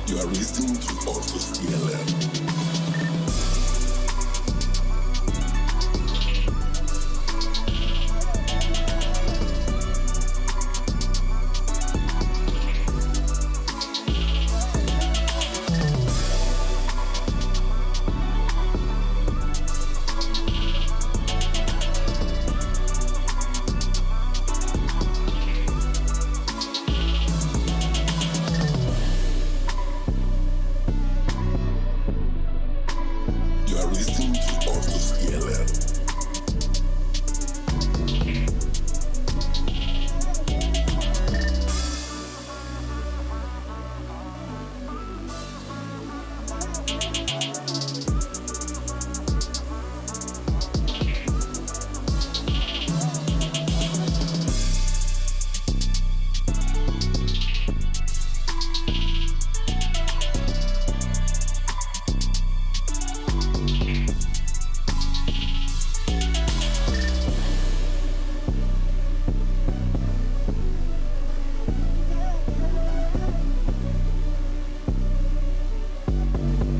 You are listening to Orthos ELM. You are listening to Orthos ELM.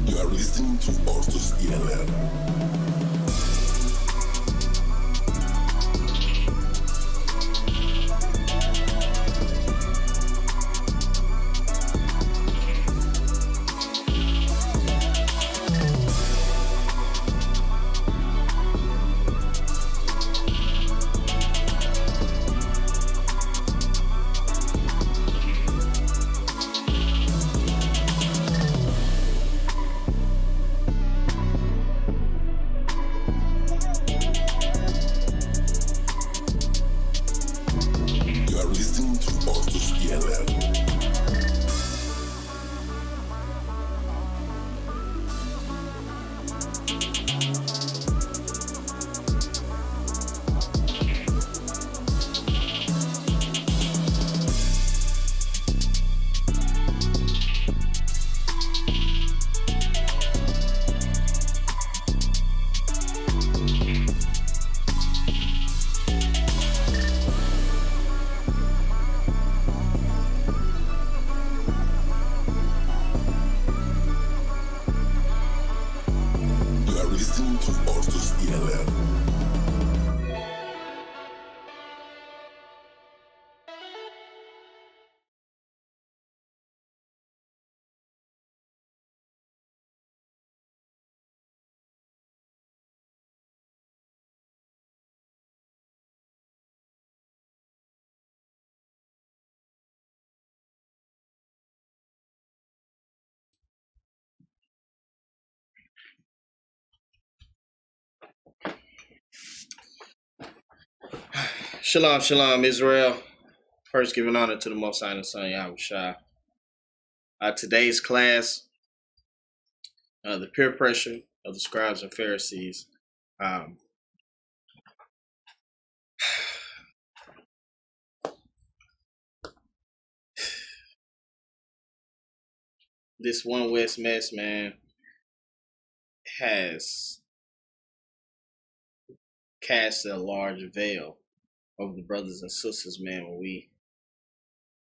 You are listening to Orthos ELM. You are listening to Orthos ELM. You are listening to Orthos ELM. Shalom, shalom, Israel. First, giving honor to the Most High and the Son, Yahushua. Today's class, the peer pressure of the Scribes and Pharisees. This One West mess, man, has cast a large veil over the brothers and sisters, man, when we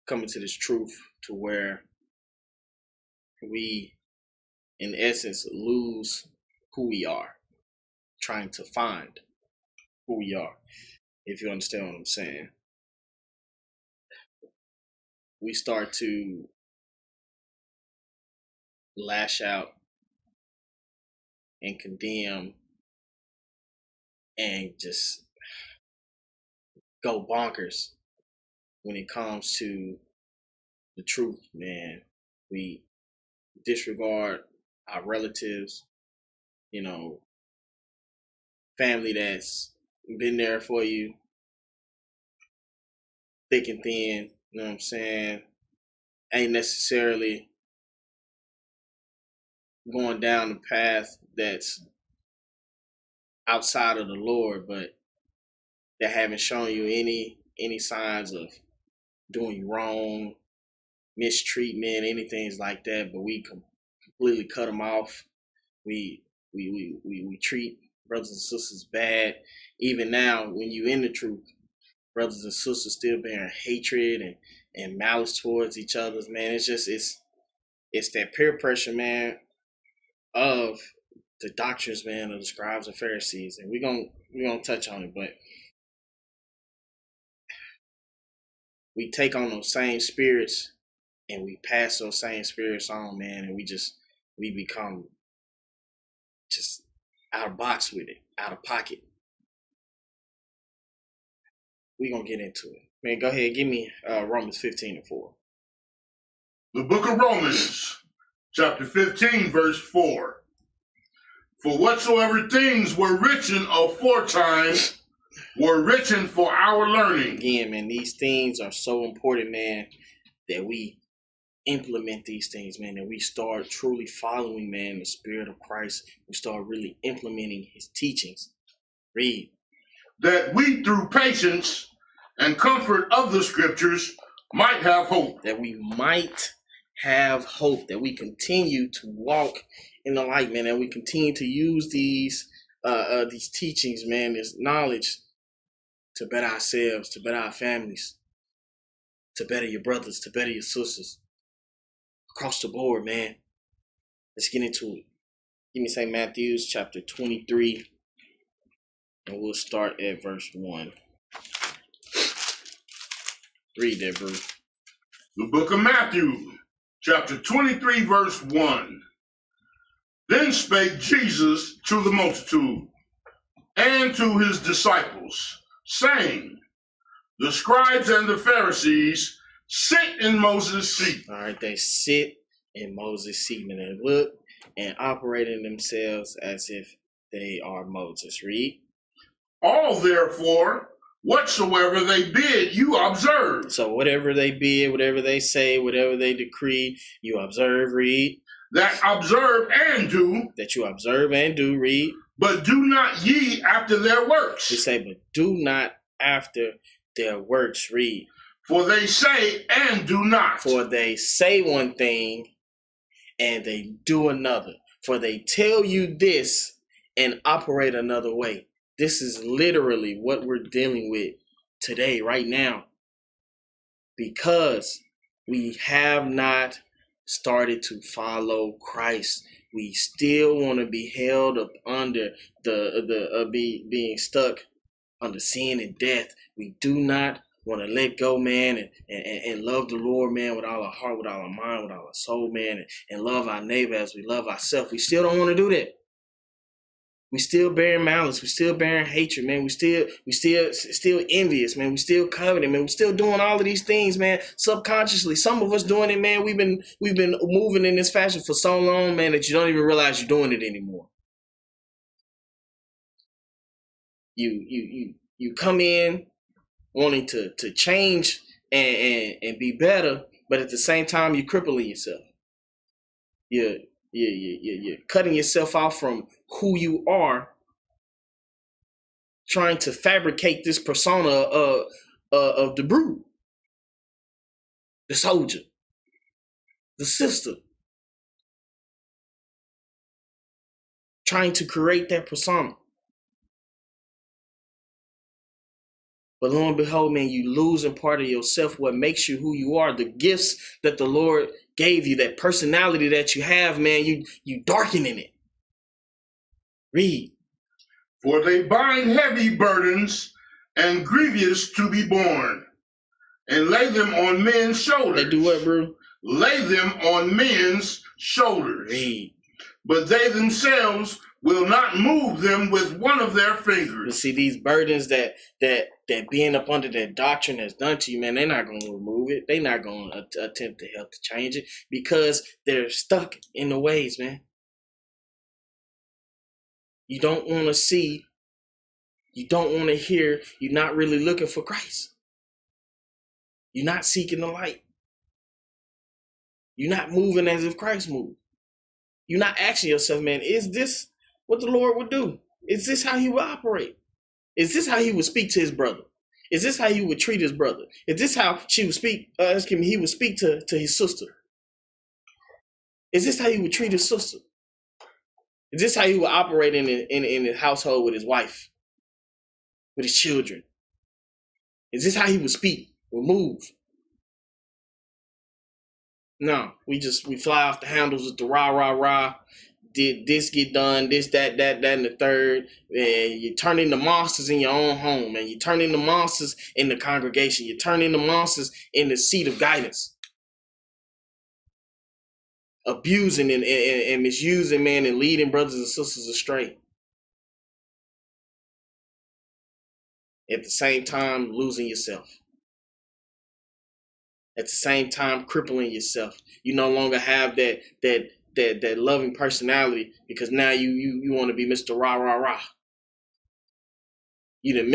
come into this truth to where we, in essence, lose who we are, trying to find who we are, if you understand what I'm saying. We start to lash out and condemn and just go bonkers when it comes to the truth, man. We disregard our relatives, family that's been there for you thick and thin, you know what I'm saying? Ain't necessarily going down the path that's outside of the Lord, but that haven't shown you any signs of doing you wrong, mistreatment, anything like that. But we completely cut them off. We treat brothers and sisters bad. Even now, when you in the truth, brothers and sisters still bearing hatred and malice towards each other. Man, it's it's that peer pressure, man, of the doctrines, man, of the scribes and Pharisees, and we're gonna touch on it, but we take on those same spirits and we pass those same spirits on, man, and we become just out of box with it, out of pocket. We're gonna get into it. Man, go ahead, give me Romans 15:4. The book of Romans, chapter 15, verse 4. For whatsoever things were written aforetime were written for our learning. Again, man, these things are so important, man, that we implement these things, man, that we start truly following, man, the Spirit of Christ. We start really implementing his teachings. Read. That we, through patience and comfort of the scriptures, might have hope. That we might have hope, that we continue to walk in the light, man, that we continue to use these teachings, man, this knowledge to better ourselves, to better our families, to better your brothers, to better your sisters. Across the board, man. Let's get into it. Give me St. Matthew's chapter 23, and we'll start at verse 1. Read that, bro. The book of Matthew, chapter 23, verse 1. Then spake Jesus to the multitude and to his disciples, saying, the scribes and the Pharisees sit in Moses' seat. All right, they sit in Moses' seat, and they look and operate in themselves as if they are Moses. Read. All therefore, whatsoever they bid, you observe. So whatever they bid, whatever they say, whatever they decree, you observe. Read. That observe and do. That you observe and do. Read. But do not ye after their works. We say, but do not after their works. Read. For they say and do not. For they say one thing and they do another. For they tell you this and operate another way. This is literally what we're dealing with today, right now. Because we have not started to follow Christ. We still want to be held up under being stuck under sin and death. We do not want to let go, man, and love the Lord, man, with all our heart, with all our mind, with all our soul, man, and love our neighbor as we love ourselves. We still don't want to do that. We still bearing malice. We still bearing hatred, man. We still envious, man. We still coveting, man. We still doing all of these things, man, subconsciously. Some of us doing it, man. We've been moving in this fashion for so long, man, that you don't even realize you're doing it anymore. You come in wanting to change and be better, but at the same time you're crippling yourself. You're cutting yourself off from who you are, trying to fabricate this persona of the brute, the soldier, the sister, trying to create that persona. But lo and behold, man, you losing part of yourself, what makes you who you are, the gifts that the Lord gave you, that personality that you have, man, you darkening it. Read. For they bind heavy burdens and grievous to be borne, and lay them on men's shoulders. They do what, bro? Lay them on men's shoulders. Read. But they themselves will not move them with one of their fingers. You see, these burdens that being up under that doctrine has done to you, man, they're not going to remove it. They're not going to attempt to help to change it because they're stuck in the ways, man. You don't want to see, you don't want to hear, you're not really looking for Christ. You're not seeking the light. You're not moving as if Christ moved. You're not asking yourself, man, is this what the Lord would do? Is this how he would operate? Is this how he would speak to his brother? Is this how he would treat his brother? Is this how he would speak to his sister? Is this how he would treat his sister? Is this how he would operate in his household with his wife, with his children? Is this how he would speak or move? No, we fly off the handles with the rah, rah, rah. Did this get done, this, that, and the third. And you turn into monsters in your own home, and you turn into monsters in the congregation. You turn into monsters in the seat of guidance. Abusing and misusing, man, and leading brothers and sisters astray. At the same time, losing yourself. At the same time, crippling yourself. You no longer have that loving personality because now you want to be Mr. Rah Rah Rah. You done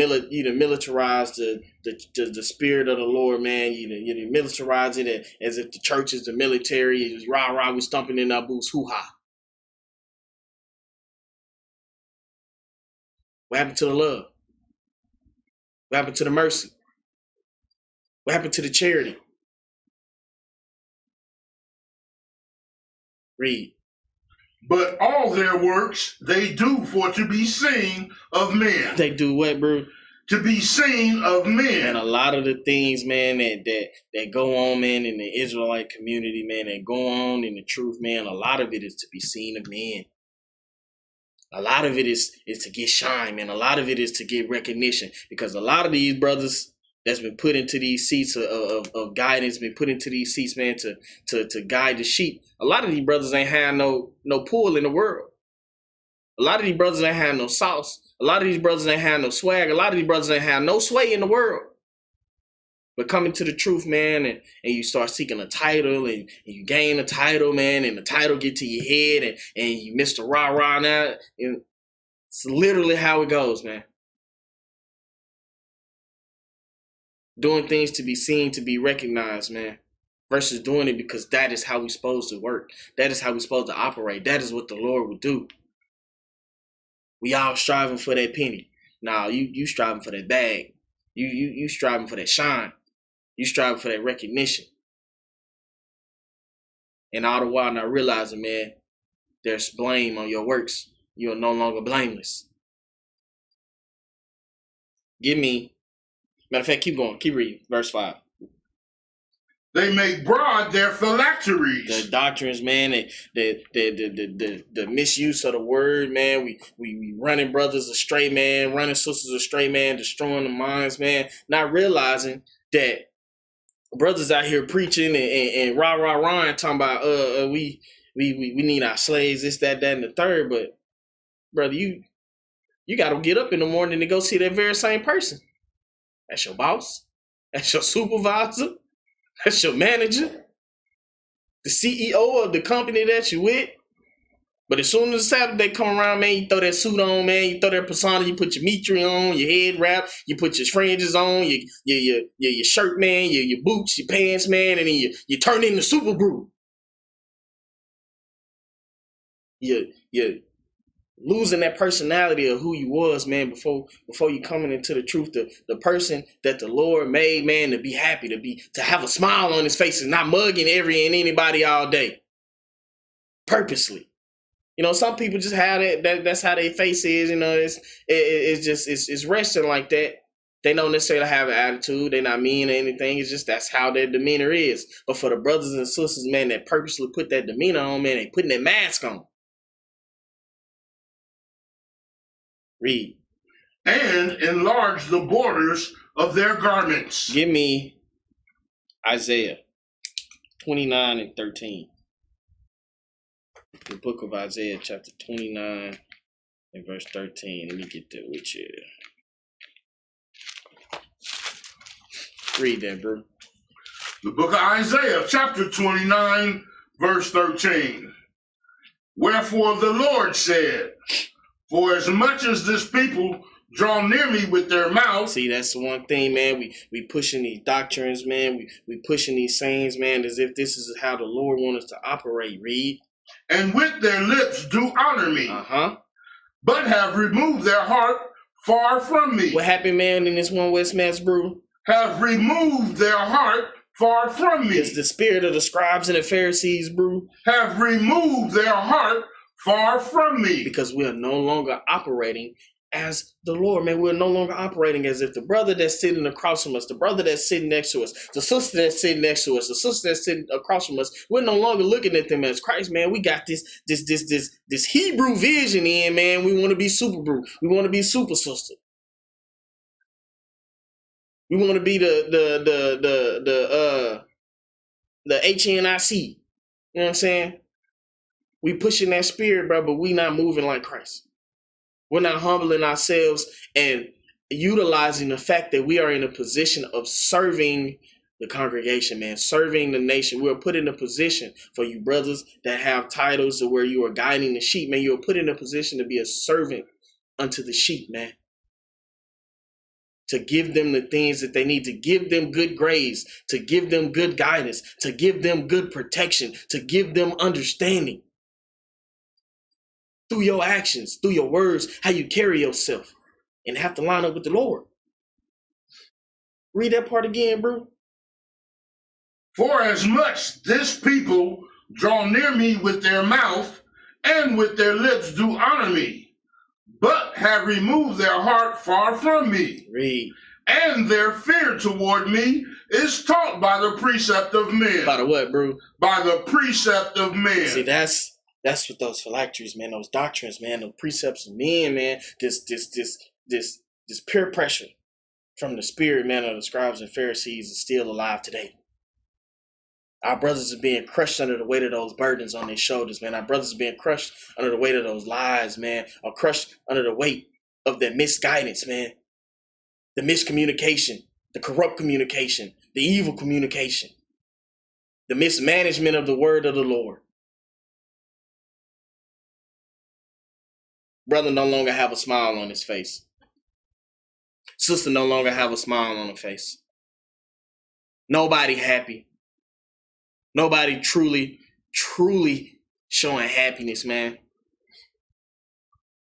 militarized the spirit of the Lord, man. You done militarized it as if the church is the military. It's rah rah, we stomping in our boots, hoo ha. What happened to the love? What happened to the mercy? What happened to the charity? Read. But all their works they do for to be seen of men. They do what, bro? To be seen of men. And a lot of the things, man, that go on, man, in the Israelite community, man, that go on in the truth, man, a lot of it is to be seen of men. A lot of it is to get shine, man. A lot of it is to get recognition. Because a lot of these brothers that's been put into these seats of guidance, been put into these seats, man, to guide the sheep. A lot of these brothers ain't had no pull in the world. A lot of these brothers ain't had no sauce. A lot of these brothers ain't had no swag. A lot of these brothers ain't had no sway in the world. But coming to the truth, man, and you start seeking a title, and you gain a title, man, and the title get to your head, and you Mr. Rah Rah now. And it's literally how it goes, man. Doing things to be seen, to be recognized, man, versus doing it because that is how we're supposed to work. That is how we're supposed to operate. That is what the Lord would do. We all striving for that penny. Nah, you striving for that bag. You striving for that shine. You striving for that recognition. And all the while not realizing, man, there's blame on your works. You are no longer blameless. Matter of fact, keep going. Keep reading. Verse 5. They make broad their phylacteries. The doctrines, man, the misuse of the word, man. We running brothers astray, man, running sisters astray, man, destroying the minds, man. Not realizing that brothers out here preaching and rah rah rah and talking about we need our slaves, this, that, and the third. But brother, you gotta get up in the morning to go see that very same person. That's your boss. That's your supervisor. That's your manager. The CEO of the company that you with. But as soon as Saturday come around, man, you throw that suit on, man. You throw that persona. You put your mitre on, your head wrap. You put your fringes on, your shirt, man, your boots, your pants, man, and then you turn into Super Brew. You're losing that personality of who you was, man, before you coming into the truth. The person that the Lord made, man, to be happy, to have a smile on his face and not mugging every and anybody all day. Purposely. You know, some people just have that's how their face is, you know, it's resting like that. They don't necessarily have an attitude, they're not mean or anything, it's just that's how their demeanor is. But for the brothers and sisters, man, that purposely put that demeanor on, man, they putting that mask on. Read. And enlarge the borders of their garments. Give me Isaiah 29 and 13. The book of Isaiah, chapter 29 and verse 13. Let me get that with you. Read that, bro. The book of Isaiah, chapter 29, verse 13. Wherefore the Lord said, for as much as this people draw near me with their mouth. See, that's the one thing, man. We pushing these doctrines, man. We pushing these sayings, man, as if this is how the Lord wants us to operate. Read. And with their lips do honor me. But have removed their heart far from me. What happened, man, in this one West Mass brew? Have removed their heart far from me. It's the spirit of the Scribes and the Pharisees, brew. Have removed their heart far from me. Because we are no longer operating as the Lord, man. We're no longer operating as if the brother that's sitting across from us, the brother that's sitting next to us, the sister that's sitting next to us, the sister that's sitting across from us, we're no longer looking at them as Christ, man. We got this Hebrew vision in, man. We want to be super brew. We want to be super sister. We want to be the HNIC. You know what I'm saying? We pushing that spirit, bro, but we not moving like Christ. We're not humbling ourselves and utilizing the fact that we are in a position of serving the congregation, man, serving the nation. We're put in a position for you brothers that have titles to where you are guiding the sheep, man. You're put in a position to be a servant unto the sheep, man. To give them the things that they need, to give them good grades, to give them good guidance, to give them good protection, to give them understanding. Through your actions, through your words, how you carry yourself, and have to line up with the Lord. Read that part again, bro. For as much this people draw near me with their mouth, and with their lips do honor me, but have removed their heart far from me. Read. And their fear toward me is taught by the precept of men. By the what, bro? By the precept of men. See, that's what those phylacteries, man, those doctrines, man, those precepts of men, man, this peer pressure from the spirit, man, of the scribes and Pharisees is still alive today. Our brothers are being crushed under the weight of those burdens on their shoulders, man. Our brothers are being crushed under the weight of those lies, man, or crushed under the weight of their misguidance, man. The miscommunication, the corrupt communication, the evil communication, the mismanagement of the word of the Lord. Brother no longer have a smile on his face. Sister no longer have a smile on her face. Nobody happy. Nobody truly showing happiness, man.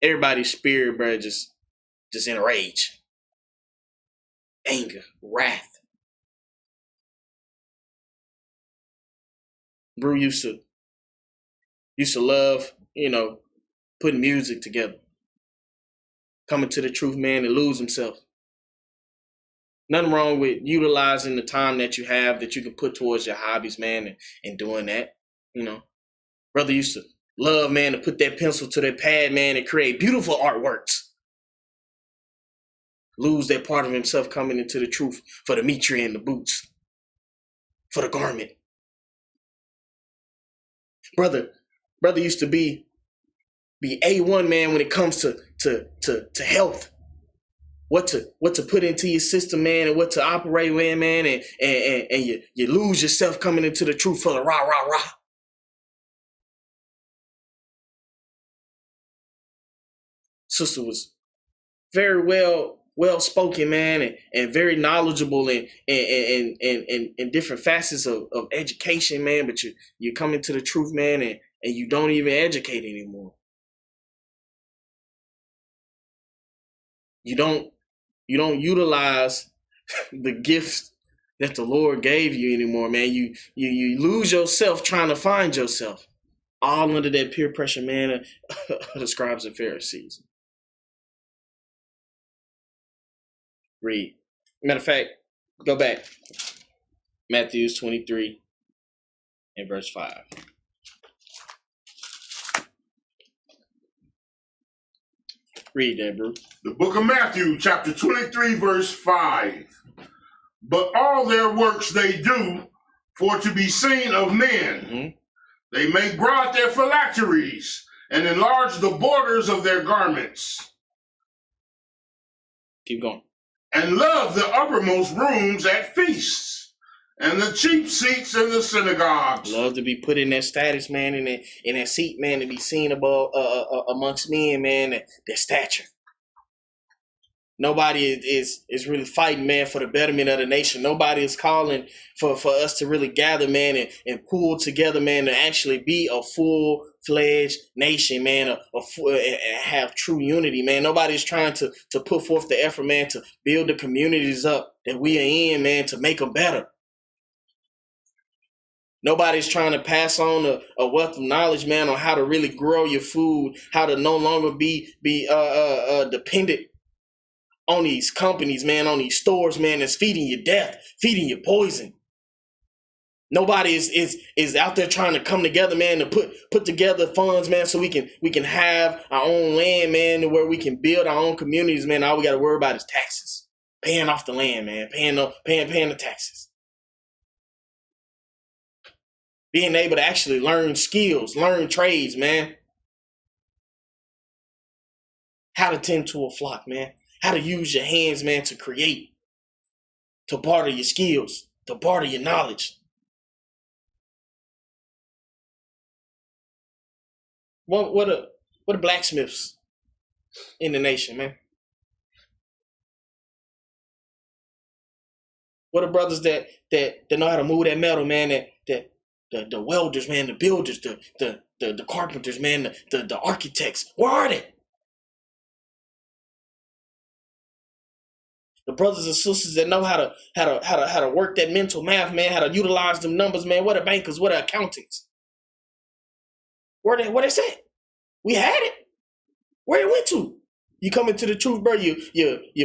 Everybody's spirit, bro, just in a rage. Anger, wrath. Bro used to love, putting music together. Coming to the truth, man, and lose himself. Nothing wrong with utilizing the time that you have that you can put towards your hobbies, man, and doing that. Brother used to love, man, to put that pencil to that pad, man, and create beautiful artworks. Lose that part of himself coming into the truth for the mitre and the boots, for the garment. Brother used to be A1, man, when it comes to health. What to put into your system, man, and what to operate with, man, and you lose yourself coming into the truth for the rah. Sister was very well spoken, man, and very knowledgeable in different facets of education, man, but you come into the truth, man, and you don't even educate anymore. You don't utilize the gifts that the Lord gave you anymore, man. You lose yourself trying to find yourself, all under that peer pressure, man, of the scribes and Pharisees. Read. Matter of fact, go back. Matthew 23 and verse 5. Read that, bro. The book of Matthew, chapter 23, verse 5. But all their works they do for to be seen of men. Mm-hmm. They make broad their phylacteries and enlarge the borders of their garments. Keep going. And love the uppermost rooms at feasts and the cheap seats in the synagogues. Love to be put in that status, man, in that seat, man, to be seen above amongst men, man, that stature. Nobody is really fighting, man, for the betterment of the nation. Nobody is calling for us to really gather, man, and pull together, man, to actually be a full-fledged nation, man, and have true unity, man. Nobody's trying to put forth the effort, man, to build the communities up that we are in, man, to make them better. Nobody's trying to pass on a wealth of knowledge, man, on how to really grow your food, how to no longer be dependent on these companies, man, on these stores, man, that's feeding you death, feeding you poison. Nobody is out there trying to come together, man, to put together funds, man, so we can have our own land, man, where we can build our own communities, man. All we got to worry about is taxes, paying off the land, man, paying the taxes. Being able to actually learn skills, learn trades, man. How to tend to a flock, man. How to use your hands, man, to create, to barter your skills, to barter your knowledge. What are blacksmiths in the nation, man? What are brothers that know how to move that metal, man? The welders, man, the builders, the carpenters, man, the architects. Where are they? The brothers and sisters that know how to work that mental math, man, how to utilize them numbers, man. What are bankers? What are accountants? Where they at? We had it. Where it went to? You come into the truth, bro. You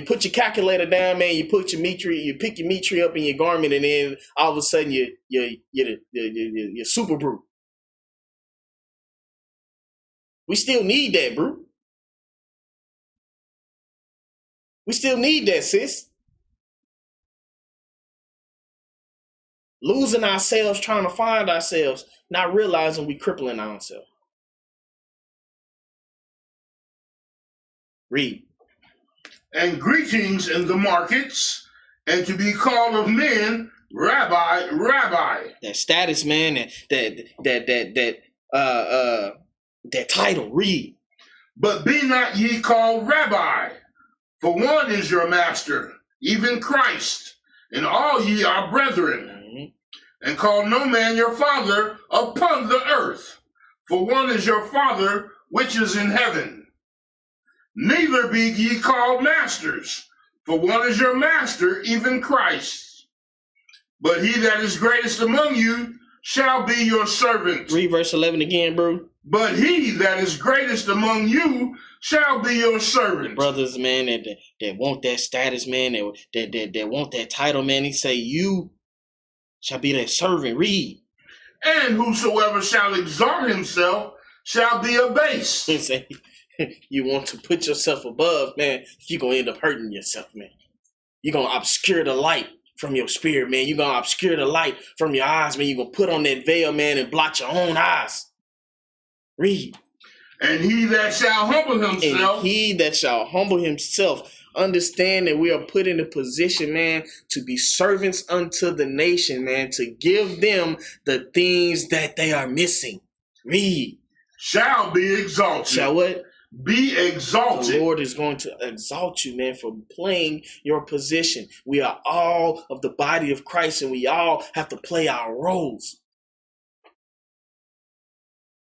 put your calculator down, man. You put your meat tree, you pick your meat tree up in your garment, and then all of a sudden you're super brute. We still need that, bro. We still need that, sis. Losing ourselves, trying to find ourselves, not realizing we crippling ourselves. Read. And greetings in the markets, and to be called of men, Rabbi, Rabbi. That status, man, that title, read. But be not ye called Rabbi, for one is your master, even Christ, and all ye are brethren. Mm-hmm. And call no man your father upon the earth, for one is your Father which is in heaven. Neither be ye called masters, for one is your master, even Christ. But he that is greatest among you shall be your servant. Read verse 11 again, bro. But he that is greatest among you shall be your servant. The brothers, man, that want that status, man, that want that title, man, he say, you shall be that servant. Read. And whosoever shall exalt himself shall be abased. He say, you want to put yourself above, man, you're going to end up hurting yourself, man. You're going to obscure the light from your spirit, man. You're going to obscure the light from your eyes, man. You're going to put on that veil, man, and blot your own eyes. Read. And he that shall humble himself. And he that shall humble himself. Understand that we are put in a position, man, to be servants unto the nation, man, to give them the things that they are missing. Read. Shall be exalted. Shall what? Be exalted. The Lord is going to exalt you, man, for playing your position. We are all of the body of Christ, and we all have to play our roles.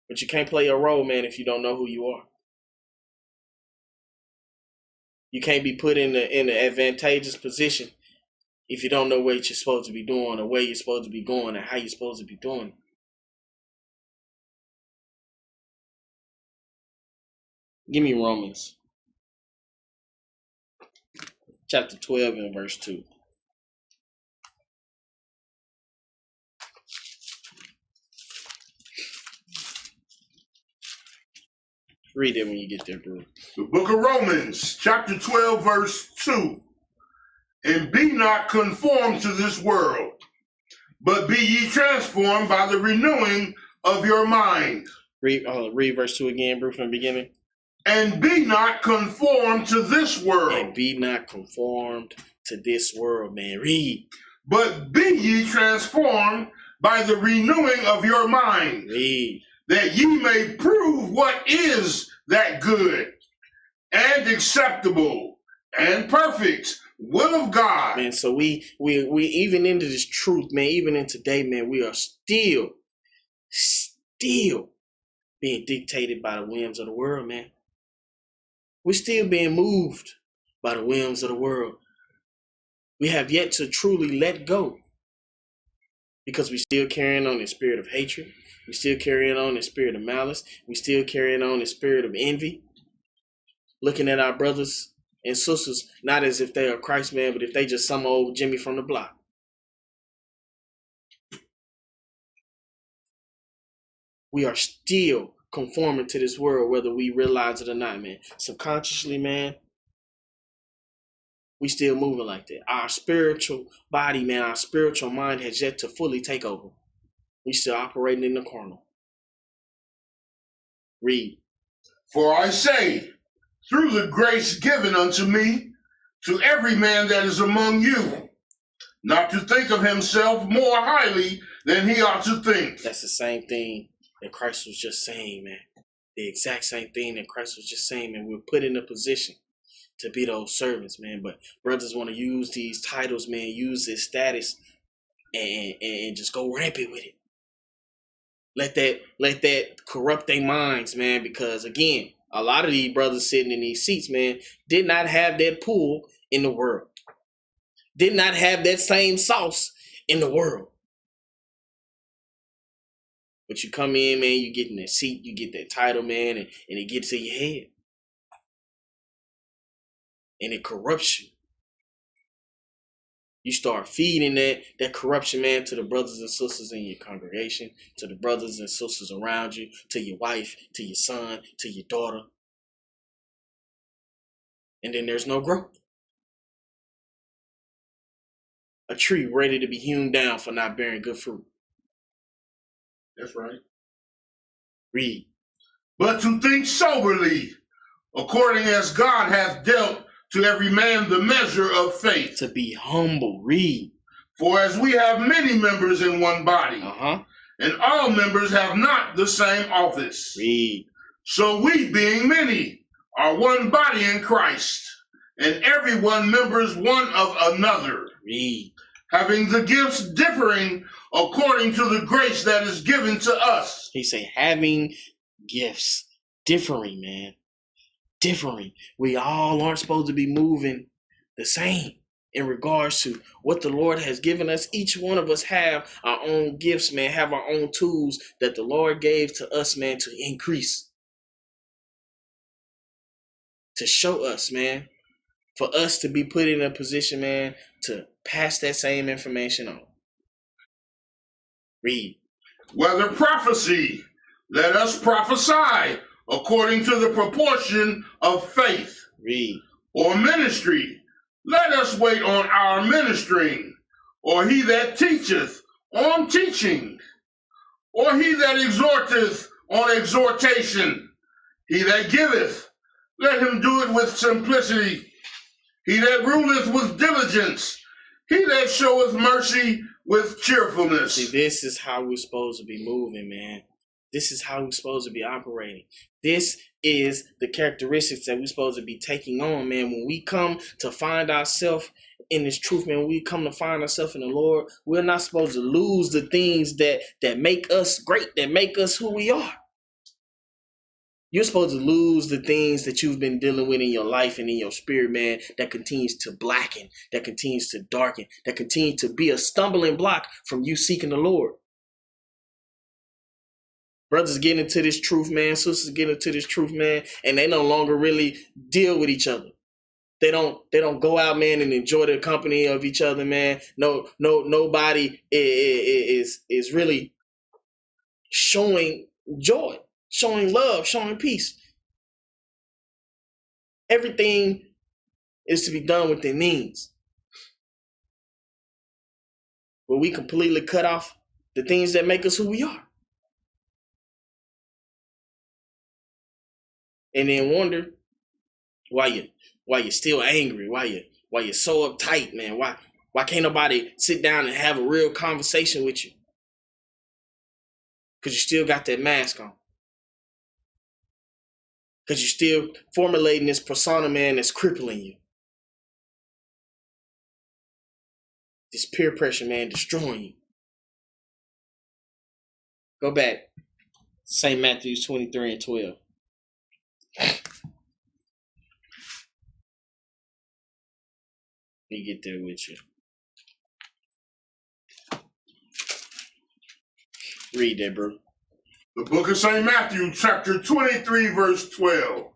But you can't play your role, man, if you don't know who you are. You can't be put in an advantageous position if you don't know what you're supposed to be doing, or where you're supposed to be going, and how you're supposed to be doing it. Give me Romans chapter 12 and verse 2. Read it when you get there, bro. The book of Romans, chapter 12, verse 2. And be not conformed to this world, but be ye transformed by the renewing of your mind. Read verse 2 again, bro, from the beginning. And be not conformed to this world. And be not conformed to this world, man. Read. But be ye transformed by the renewing of your mind. Read. That ye may prove what is that good and acceptable and perfect will of God. Man, so we even into this truth, man, even in today, man, we are still being dictated by the whims of the world, man. We're still being moved by the whims of the world. We have yet to truly let go Because we still carrying on the spirit of hatred. We still carrying on the spirit of malice. We still carrying on the spirit of envy. Looking at our brothers and sisters, not as if they are Christ, man, but if they just some old Jimmy from the block. We are still conforming to this world, whether we realize it or not, man. Subconsciously, man, we still moving like that. Our spiritual body, man, our spiritual mind has yet to fully take over. We still operating in the carnal. Read. For I say, through the grace given unto me, to every man that is among you, not to think of himself more highly than he ought to think. That's the same thing that Christ was just saying, man. The exact same thing that Christ was just saying, man. We're put in a position to be those servants, man. But brothers want to use these titles, man, use this status and just go rampant with it. Let that corrupt their minds, man, because again, a lot of these brothers sitting in these seats, man, did not have that pull in the world. Did not have that same sauce in the world. But you come in, man, you get in that seat, you get that title, man, and it gets to your head. And it corrupts you. You start feeding that corruption, man, to the brothers and sisters in your congregation, to the brothers and sisters around you, to your wife, to your son, to your daughter. And then there's no growth. A tree ready to be hewn down for not bearing good fruit. That's right. Read. But to think soberly, according as God hath dealt to every man the measure of faith. To be humble. Read. For as we have many members in one body, and all members have not the same office. Read. So we, being many, are one body in Christ, and every one members one of another. Read. Having the gifts differing according to the grace that is given to us. He say having gifts differing, man. Differing. We all aren't supposed to be moving the same in regards to what the Lord has given us. Each one of us have our own gifts, man, have our own tools that the Lord gave to us, man, to increase. To show us, man, for us to be put in a position, man, to pass that same information on. Read. Whether prophecy, let us prophesy according to the proportion of faith. Read. Or ministry, let us wait on our ministering. Or he that teacheth, on teaching. Or he that exhorteth, on exhortation. He that giveth, let him do it with simplicity. He that ruleth with diligence. He that showeth mercy with cheerfulness. See, this is how we're supposed to be moving, man. This is how we're supposed to be operating. This is the characteristics that we're supposed to be taking on, man. When we come to find ourselves in this truth, man, when we come to find ourselves in the Lord, we're not supposed to lose the things that make us great, that make us who we are. You're supposed to lose the things that you've been dealing with in your life and in your spirit, man, that continues to blacken, that continues to darken, that continues to be a stumbling block from you seeking the Lord. Brothers get into this truth, man. Sisters get into this truth, man, and they no longer really deal with each other. They don't go out, man, and enjoy the company of each other, man. Nobody is really showing joy, showing love, showing peace. Everything is to be done within means. But we completely cut off the things that make us who we are. And then wonder why you're still angry, why you're so uptight, man. Why can't nobody sit down and have a real conversation with you? Because you still got that mask on. Because you're still formulating this persona, man, that's crippling you. This peer pressure, man, destroying you. Go back. St. Matthew 23 and 12. Let me get there with you. Read that, bro. The book of St. Matthew, chapter 23, verse 12.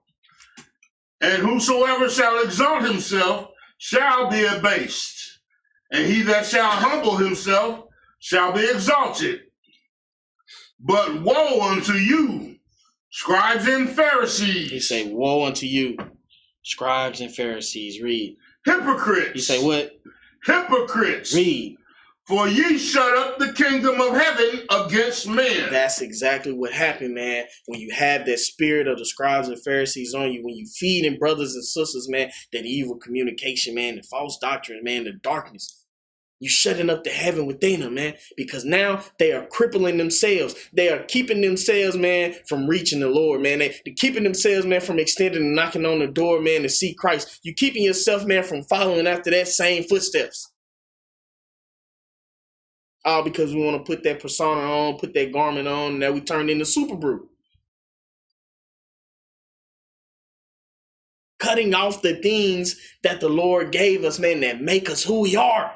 And whosoever shall exalt himself shall be abased, and he that shall humble himself shall be exalted. But woe unto you, scribes and Pharisees. He say, woe unto you, scribes and Pharisees. Read. Hypocrites. He say what? Hypocrites. Read. For ye shut up the kingdom of heaven against men. That's exactly what happened, man. When you have that spirit of the scribes and Pharisees on you, when you feed in brothers and sisters, man, that evil communication, man, the false doctrine, man, the darkness. You shutting up the heaven within them, man, because now they are crippling themselves. They are keeping themselves, man, from reaching the Lord, man. They're keeping themselves, man, from extending and knocking on the door, man, to see Christ. You keeping yourself, man, from following after that same footsteps. All because we want to put that persona on, put that garment on, and that we turned into super brew. Cutting off the things that the Lord gave us, man, that make us who we are.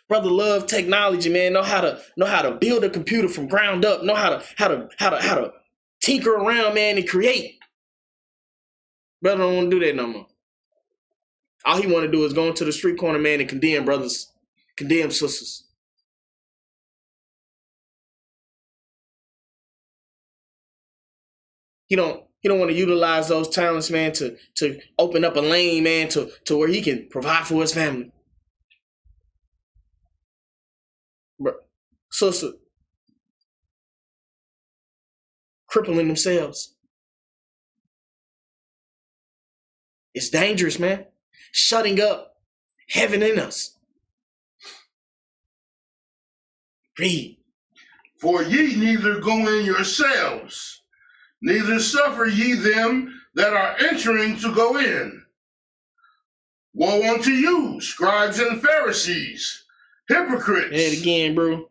Brother love technology, man. Know how to build a computer from ground up. Know how to tinker around, man, and create. Brother don't want to do that no more. All he want to do is go into the street corner, man, and condemn brothers, condemn sisters. He don't want to utilize those talents, man, to open up a lane, man, to where he can provide for his family. Sister, crippling themselves. It's dangerous, man. Shutting up heaven in us. Read. For ye neither go in yourselves, neither suffer ye them that are entering to go in. Woe unto you, scribes and Pharisees, hypocrites. Say it again, bro.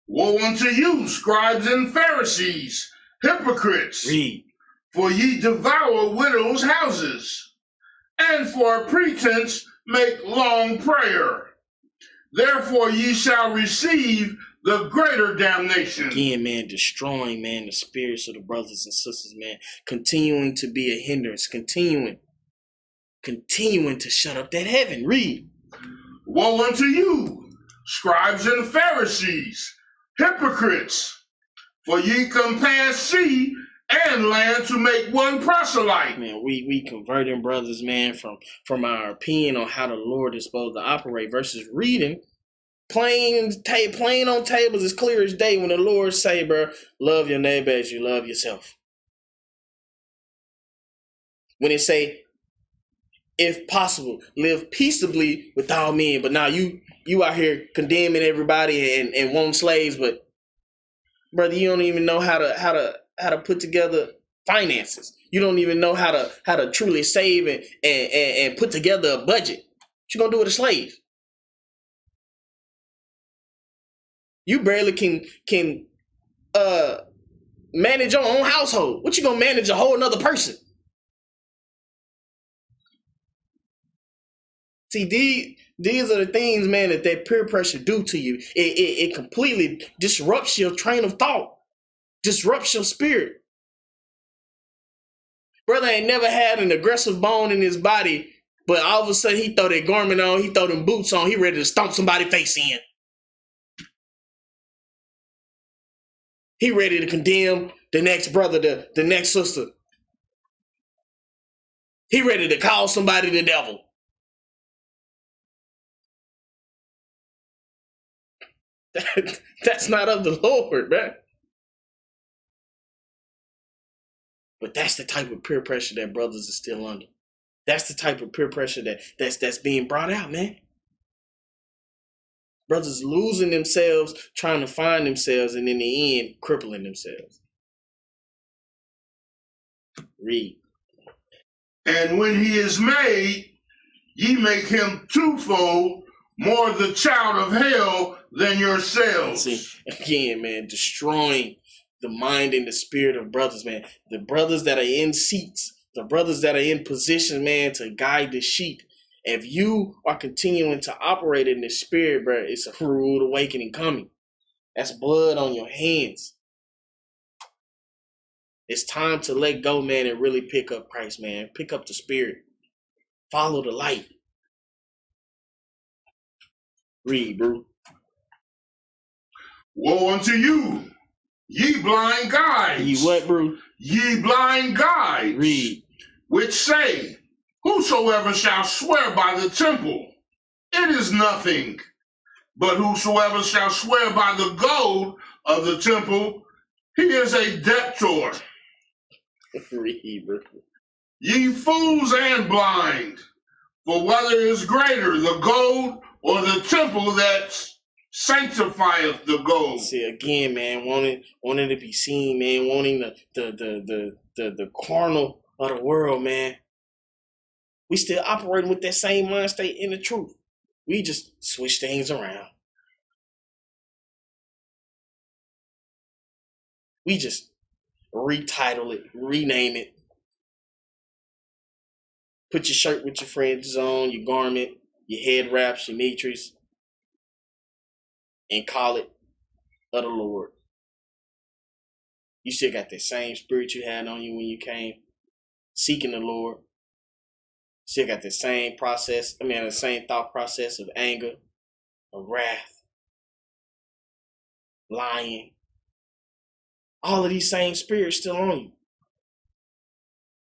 Woe unto you, scribes and Pharisees, hypocrites. Read. For ye devour widows' houses, and for a pretense make long prayer. Therefore ye shall receive the greater damnation. Again, man, destroying, man, the spirits of the brothers and sisters, man. Continuing to be a hindrance. Continuing to shut up that heaven. Read. Woe unto you, scribes and Pharisees, hypocrites, for ye compass sea and land to make one proselyte. Man, we converting brothers, man, from our opinion on how the Lord is supposed to operate versus reading. Plain on tables as clear as day when the Lord say, bro, love your neighbor as you love yourself. When it say, if possible, live peaceably with all men. But now you out here condemning everybody and wanting slaves, but brother, you don't even know how to put together finances. You don't even know how to truly save and put together a budget. What you gonna do with a slave? You barely can manage your own household. What you gonna manage a whole nother person? See, these are the things, man, that peer pressure do to you. It completely disrupts your train of thought, disrupts your spirit. Brother ain't never had an aggressive bone in his body, but all of a sudden he throw that garment on, he throw them boots on, he ready to stomp somebody's face in. He ready to condemn the next brother, the next sister. He ready to call somebody the devil. That's not of the Lord, man. But that's the type of peer pressure that brothers are still under. That's the type of peer pressure that's being brought out, man. Brothers losing themselves, trying to find themselves, and in the end, crippling themselves. Read. And when he is made, ye make him twofold more the child of hell than yourselves. See, again, man, destroying the mind and the spirit of brothers, man. The brothers that are in seats, the brothers that are in position, man, to guide the sheep, If you are continuing to operate in the spirit, bro, it's a rude awakening coming. That's blood on your hands. It's time to let go, man, and really pick up Christ, man. Pick up the spirit. Follow the light. Read, bro. Woe unto you, ye blind guides. Ye what, bro? Ye blind guides. Read. Which say, whosoever shall swear by the temple, it is nothing. But whosoever shall swear by the gold of the temple, he is a debtor. Read, bro. Ye fools and blind, for whether is greater, the gold or the temple that sanctifieth the gold? See, again, man, wanting to be seen, man, wanting the carnal of the world, man. We still operating with that same mind state in the truth. We just switch things around. We just retitle it, rename it. Put your shirt with your friends on, your garment, your head wraps, your mitres, and call it of the Lord. You still got that same spirit you had on you when you came, seeking the Lord. Still got the same process, the same thought process of anger, of wrath, lying. All of these same spirits still on you.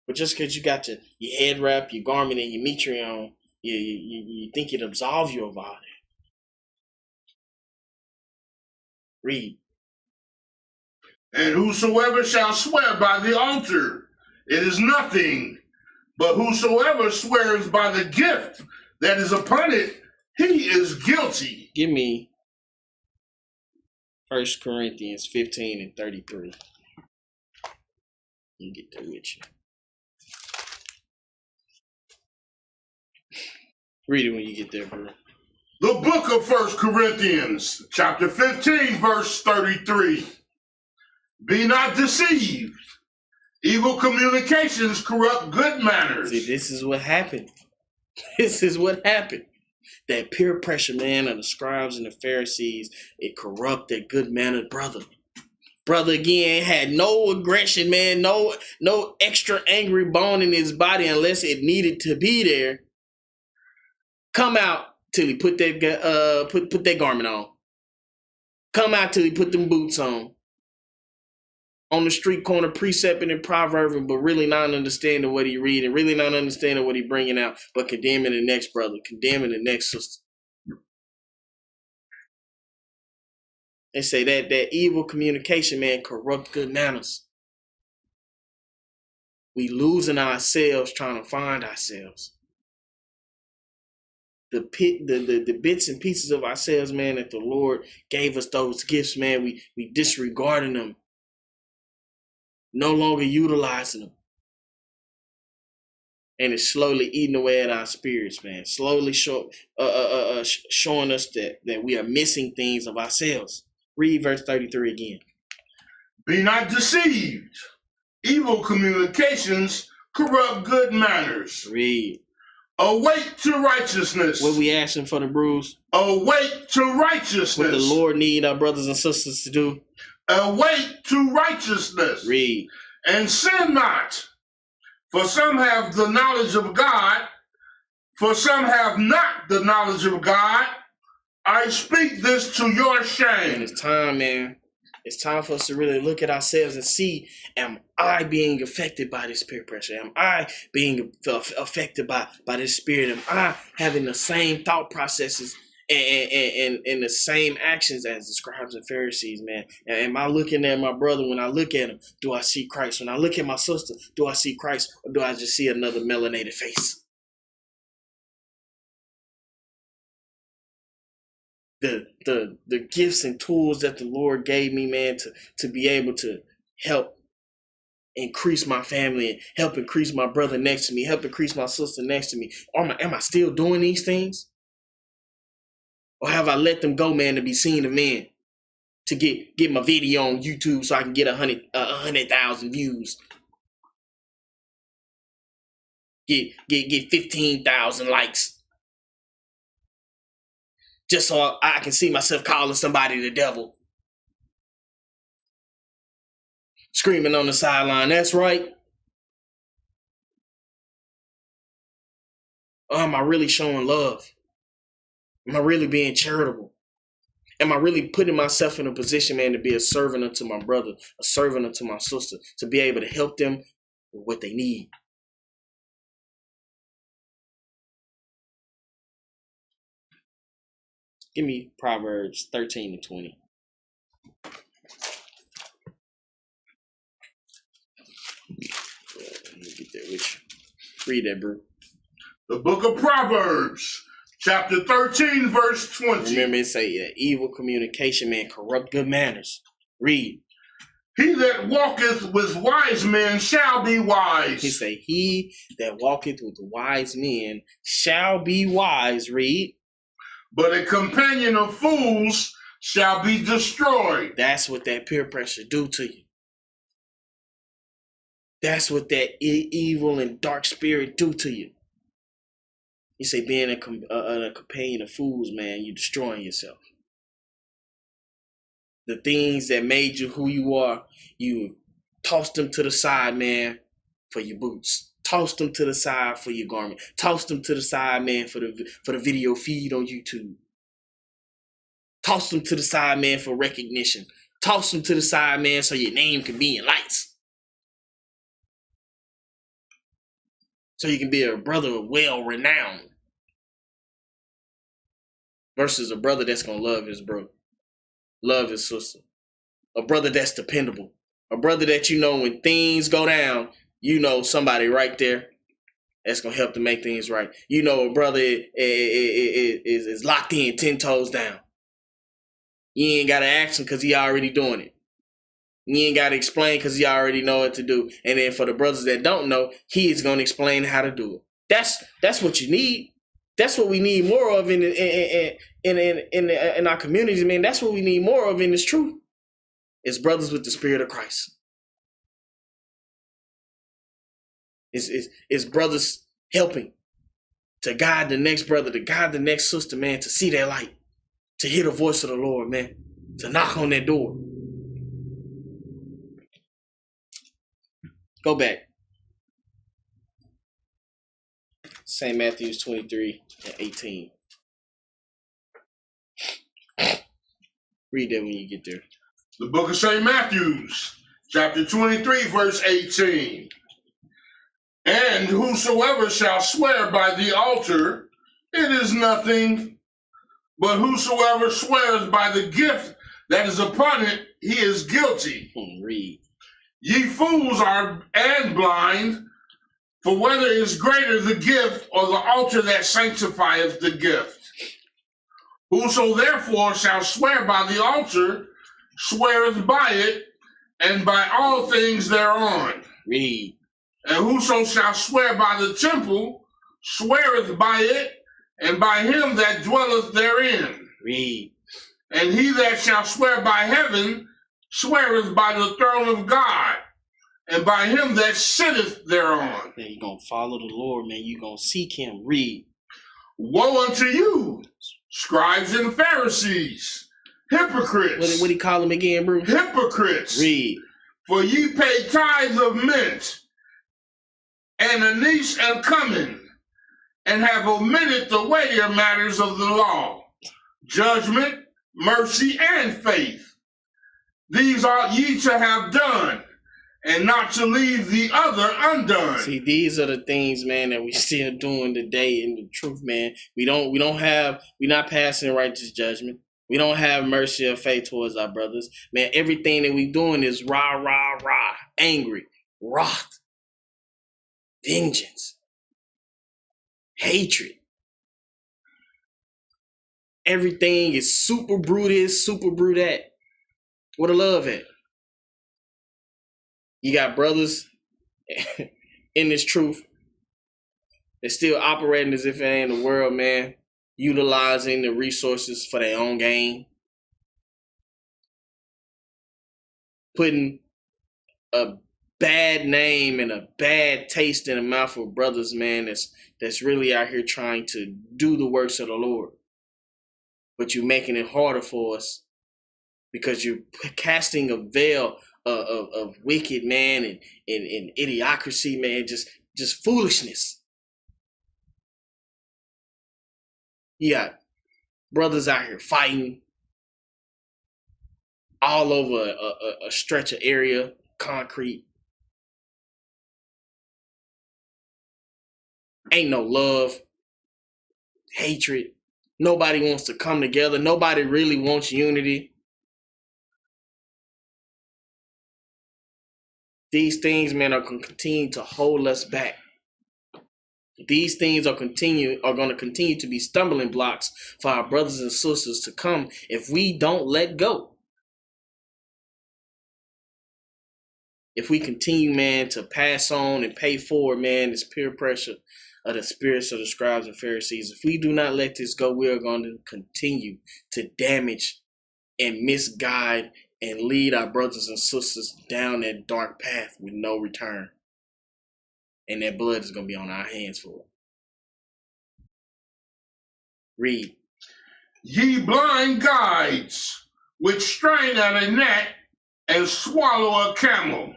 But just because you got your head wrap, your garment, and your mitre on, you think it absolve you of all that. Read. And whosoever shall swear by the altar, it is nothing. But whosoever swears by the gift that is upon it, he is guilty. Give me 1 Corinthians 15 and 33. You get that with you. Read it when you get there, bro. The book of 1 Corinthians, chapter 15, verse 33. Be not deceived. Evil communications corrupt good manners. See, this is what happened. This is what happened. That peer pressure, man, of the scribes and the Pharisees, it corrupted good-mannered brother. Brother, again, had no aggression, man, no extra angry bone in his body unless it needed to be there. Come out till he put that garment on. Come out till he put them boots on the street corner, precepting and proverbing, but really not understanding what he reading, really not understanding what he bringing out, but condemning the next brother, condemning the next sister. They say that evil communication, man, corrupt good manners. We losing ourselves trying to find ourselves. The bits and pieces of ourselves, man, that the Lord gave us those gifts, man, we disregarding them. No longer utilizing them. And it's slowly eating away at our spirits, man. Slowly showing us that we are missing things of ourselves. Read verse 33 again. Be not deceived. Evil communications corrupt good manners. Read. Awake to righteousness. What we asking for the bruise? Awake to righteousness. What the Lord need our brothers and sisters to do? Awake to righteousness. Read. And sin not. For some have the knowledge of God, for some have not the knowledge of God. I speak this to your shame. And it's time, man. It's time for us to really look at ourselves and see, am I being affected by this peer pressure? Am I being affected by this spirit? Am I having the same thought processes and the same actions as the scribes and Pharisees, man? Am I looking at my brother? When I look at him, do I see Christ? When I look at my sister, do I see Christ? Or do I just see another melanated face? The gifts and tools that the Lord gave me, man, to be able to help increase my family and help increase my brother next to me, help increase my sister next to me. Am I still doing these things? Or have I let them go, man, to be seen of men? To get my video on YouTube so I can get 100,000 views. Get 15,000 likes. just so I can see myself calling somebody the devil. Screaming on the sideline, that's right. Or am I really showing love? Am I really being charitable? Am I really putting myself in a position, man, to be a servant unto my brother, a servant unto my sister, to be able to help them with what they need? Give me Proverbs 13 and 20. Let me get there with you. Read that, bro. The book of Proverbs, chapter 13, verse 20. Remember, it say evil communication, man, corrupt good manners. Read. He that walketh with wise men shall be wise. He say, he that walketh with wise men shall be wise. Read. But a companion of fools shall be destroyed. That's what that peer pressure do to you. That's what that evil and dark spirit do to you. You say being a companion of fools, man, you're destroying yourself. The things that made you who you are, you tossed them to the side, man, for your boots. Tossed them to the side for your garment. Tossed them to the side, man, for the video feed on YouTube. Tossed them to the side, man, for recognition. Tossed them to the side, man, so your name can be in lights. So you can be a brother of well-renowned. Versus a brother that's going to love his brother. Love his sister. A brother that's dependable. A brother that you know when things go down, you know somebody right there that's going to help to make things right. You know a brother is locked in 10 toes down. You ain't got to ask him because he already doing it. You ain't got to explain because he already know what to do. And then for the brothers that don't know, he is going to explain how to do it. That's what you need. That's what we need more of in our communities, man. That's what we need more of in this truth. It's brothers with the spirit of Christ. It's brothers helping to guide the next brother, to guide the next sister, man, to see that light, to hear the voice of the Lord, man, to knock on that door. Go back. St. Matthew's 23 and 18. Read that when you get there. The book of St. Matthew's, chapter 23, verse 18. And whosoever shall swear by the altar, it is nothing. But whosoever swears by the gift that is upon it, he is guilty. Read. Ye fools are and blind, for whether is greater the gift or the altar that sanctifieth the gift? Whoso therefore shall swear by the altar, sweareth by it, and by all things thereon. Read. And whoso shall swear by the temple, sweareth by it, and by him that dwelleth therein. Read. And he that shall swear by heaven, sweareth by the throne of God, and by him that sitteth thereon. Man, you're going to follow the Lord, man. You're going to seek him. Read. Woe unto you, scribes and Pharisees, hypocrites. What do you call them again, bro? Hypocrites. Read. For ye pay tithes of mint and anise and cumin, and have omitted the weightier matters of the law, judgment, mercy, and faith. These ought ye to have done, and not to leave the other undone. See, these are the things, man, that we still doing today in the truth, man. We're not passing righteous judgment. We don't have mercy or faith towards our brothers. Man, everything that we doing is rah, rah, rah, angry, wrath, vengeance, hatred. Everything is super brutus, super brutat. Where the love at? You got brothers in this truth that's still operating as if it ain't the world, man, utilizing the resources for their own gain, putting a bad name and a bad taste in the mouth of brothers, man, that's really out here trying to do the works of the Lord. but you're making it harder for us because you're casting a veil of wicked, man, and idiocracy, man, just foolishness. You got brothers out here fighting all over a stretch of area, concrete. Ain't no love, hatred. Nobody wants to come together. Nobody really wants unity. These things, man, are going to continue to hold us back. These things are going to continue to be stumbling blocks for our brothers and sisters to come if we don't let go. If we continue, man, to pass on and pay forward, man, this peer pressure of the spirits of the scribes and Pharisees, if we do not let this go, we are going to continue to damage and misguide and lead our brothers and sisters down that dark path with no return. And that blood is going to be on our hands for it. Read. Ye blind guides, which strain at a gnat and swallow a camel.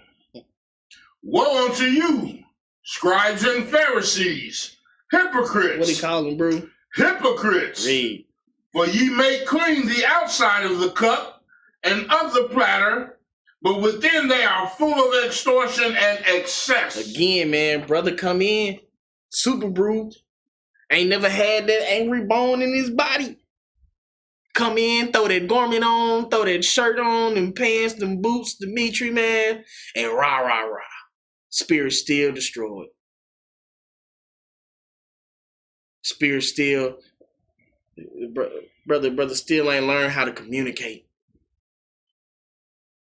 Woe unto you, scribes and Pharisees, hypocrites. What do you call them, bro? Hypocrites. Read. For ye make clean the outside of the cup and of the platter, but within they are full of extortion and excess. Again, man, brother come in, super bruised, ain't never had that angry bone in his body. Come in, throw that garment on, throw that shirt on, them pants, them boots, Dimitri, man, and rah, rah, rah. Spirit still destroyed. Spirit still, brother still ain't learned how to communicate.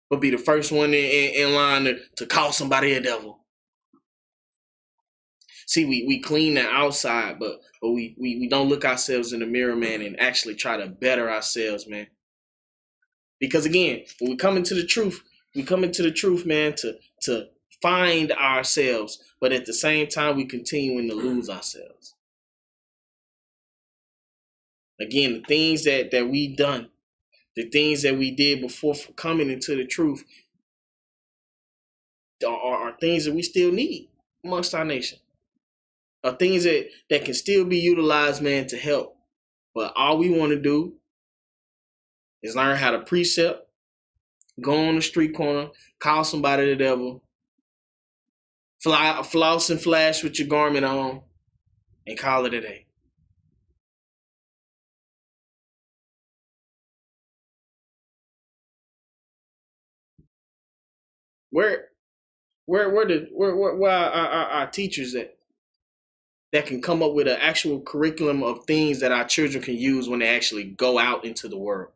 But be the first one in line to call somebody a devil. See, we clean the outside, but we don't look ourselves in the mirror, man, and actually try to better ourselves, man. Because again, when we come into the truth, man, to find ourselves, but at the same time, we continuing to lose ourselves. Again, the things that we done, the things that we did before coming into the truth are things that we still need amongst our nation. Are things that can still be utilized, man, to help. But all we want to do is learn how to precept, go on the street corner, call somebody the devil, floss and flash with your garment on, and call it a day. Where are our teachers at that can come up with an actual curriculum of things that our children can use when they actually go out into the world,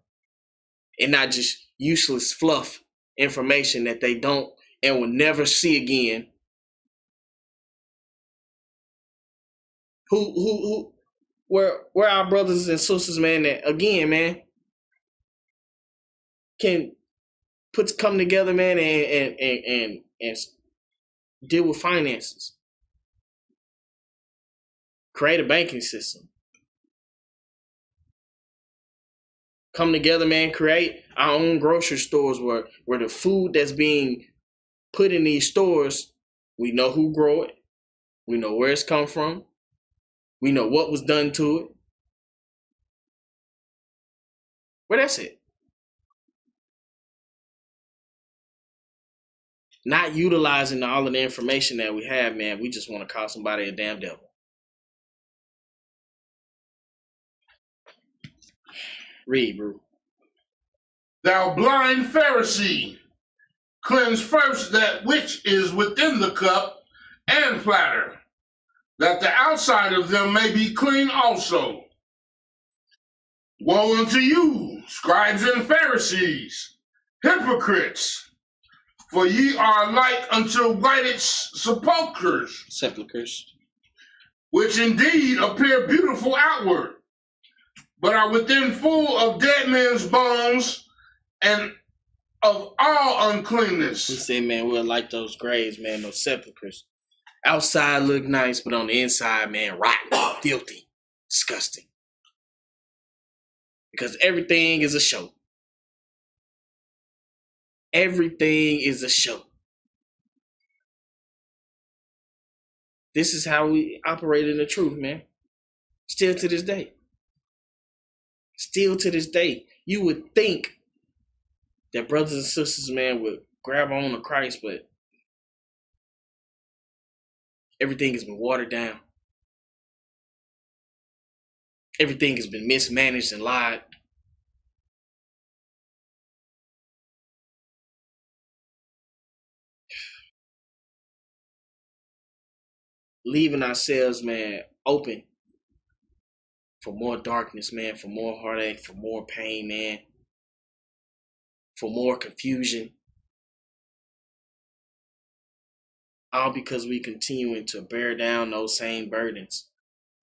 and not just useless fluff information that they don't and will never see again? Where our brothers and sisters, man, that again, man, can come together, man, and deal with finances. Create a banking system. Come together, man, create our own grocery stores where the food that's being put in these stores, we know who grow it. We know where it's come from. We know what was done to it. Well, that's it. Not utilizing all of the information that we have, man. We just want to call somebody a damn devil. Read, bro. Thou blind Pharisee, cleanse first that which is within the cup and platter, that the outside of them may be clean also. Woe unto you, scribes and Pharisees, hypocrites! For ye are like unto whited sepulchres, which indeed appear beautiful outward, but are within full of dead men's bones and of all uncleanness. He said, man, we're like those graves, man, those sepulchres. Outside look nice, but on the inside, man, rotten, filthy, disgusting. Because everything is a show. Everything is a show. This is how we operate in the truth, man. Still to this day. Still to this day. You would think that brothers and sisters, man, would grab on to Christ, but everything has been watered down. Everything has been mismanaged and lied. Leaving ourselves, man, open for more darkness, man, for more heartache, for more pain, man, for more confusion. All because we continuing to bear down those same burdens.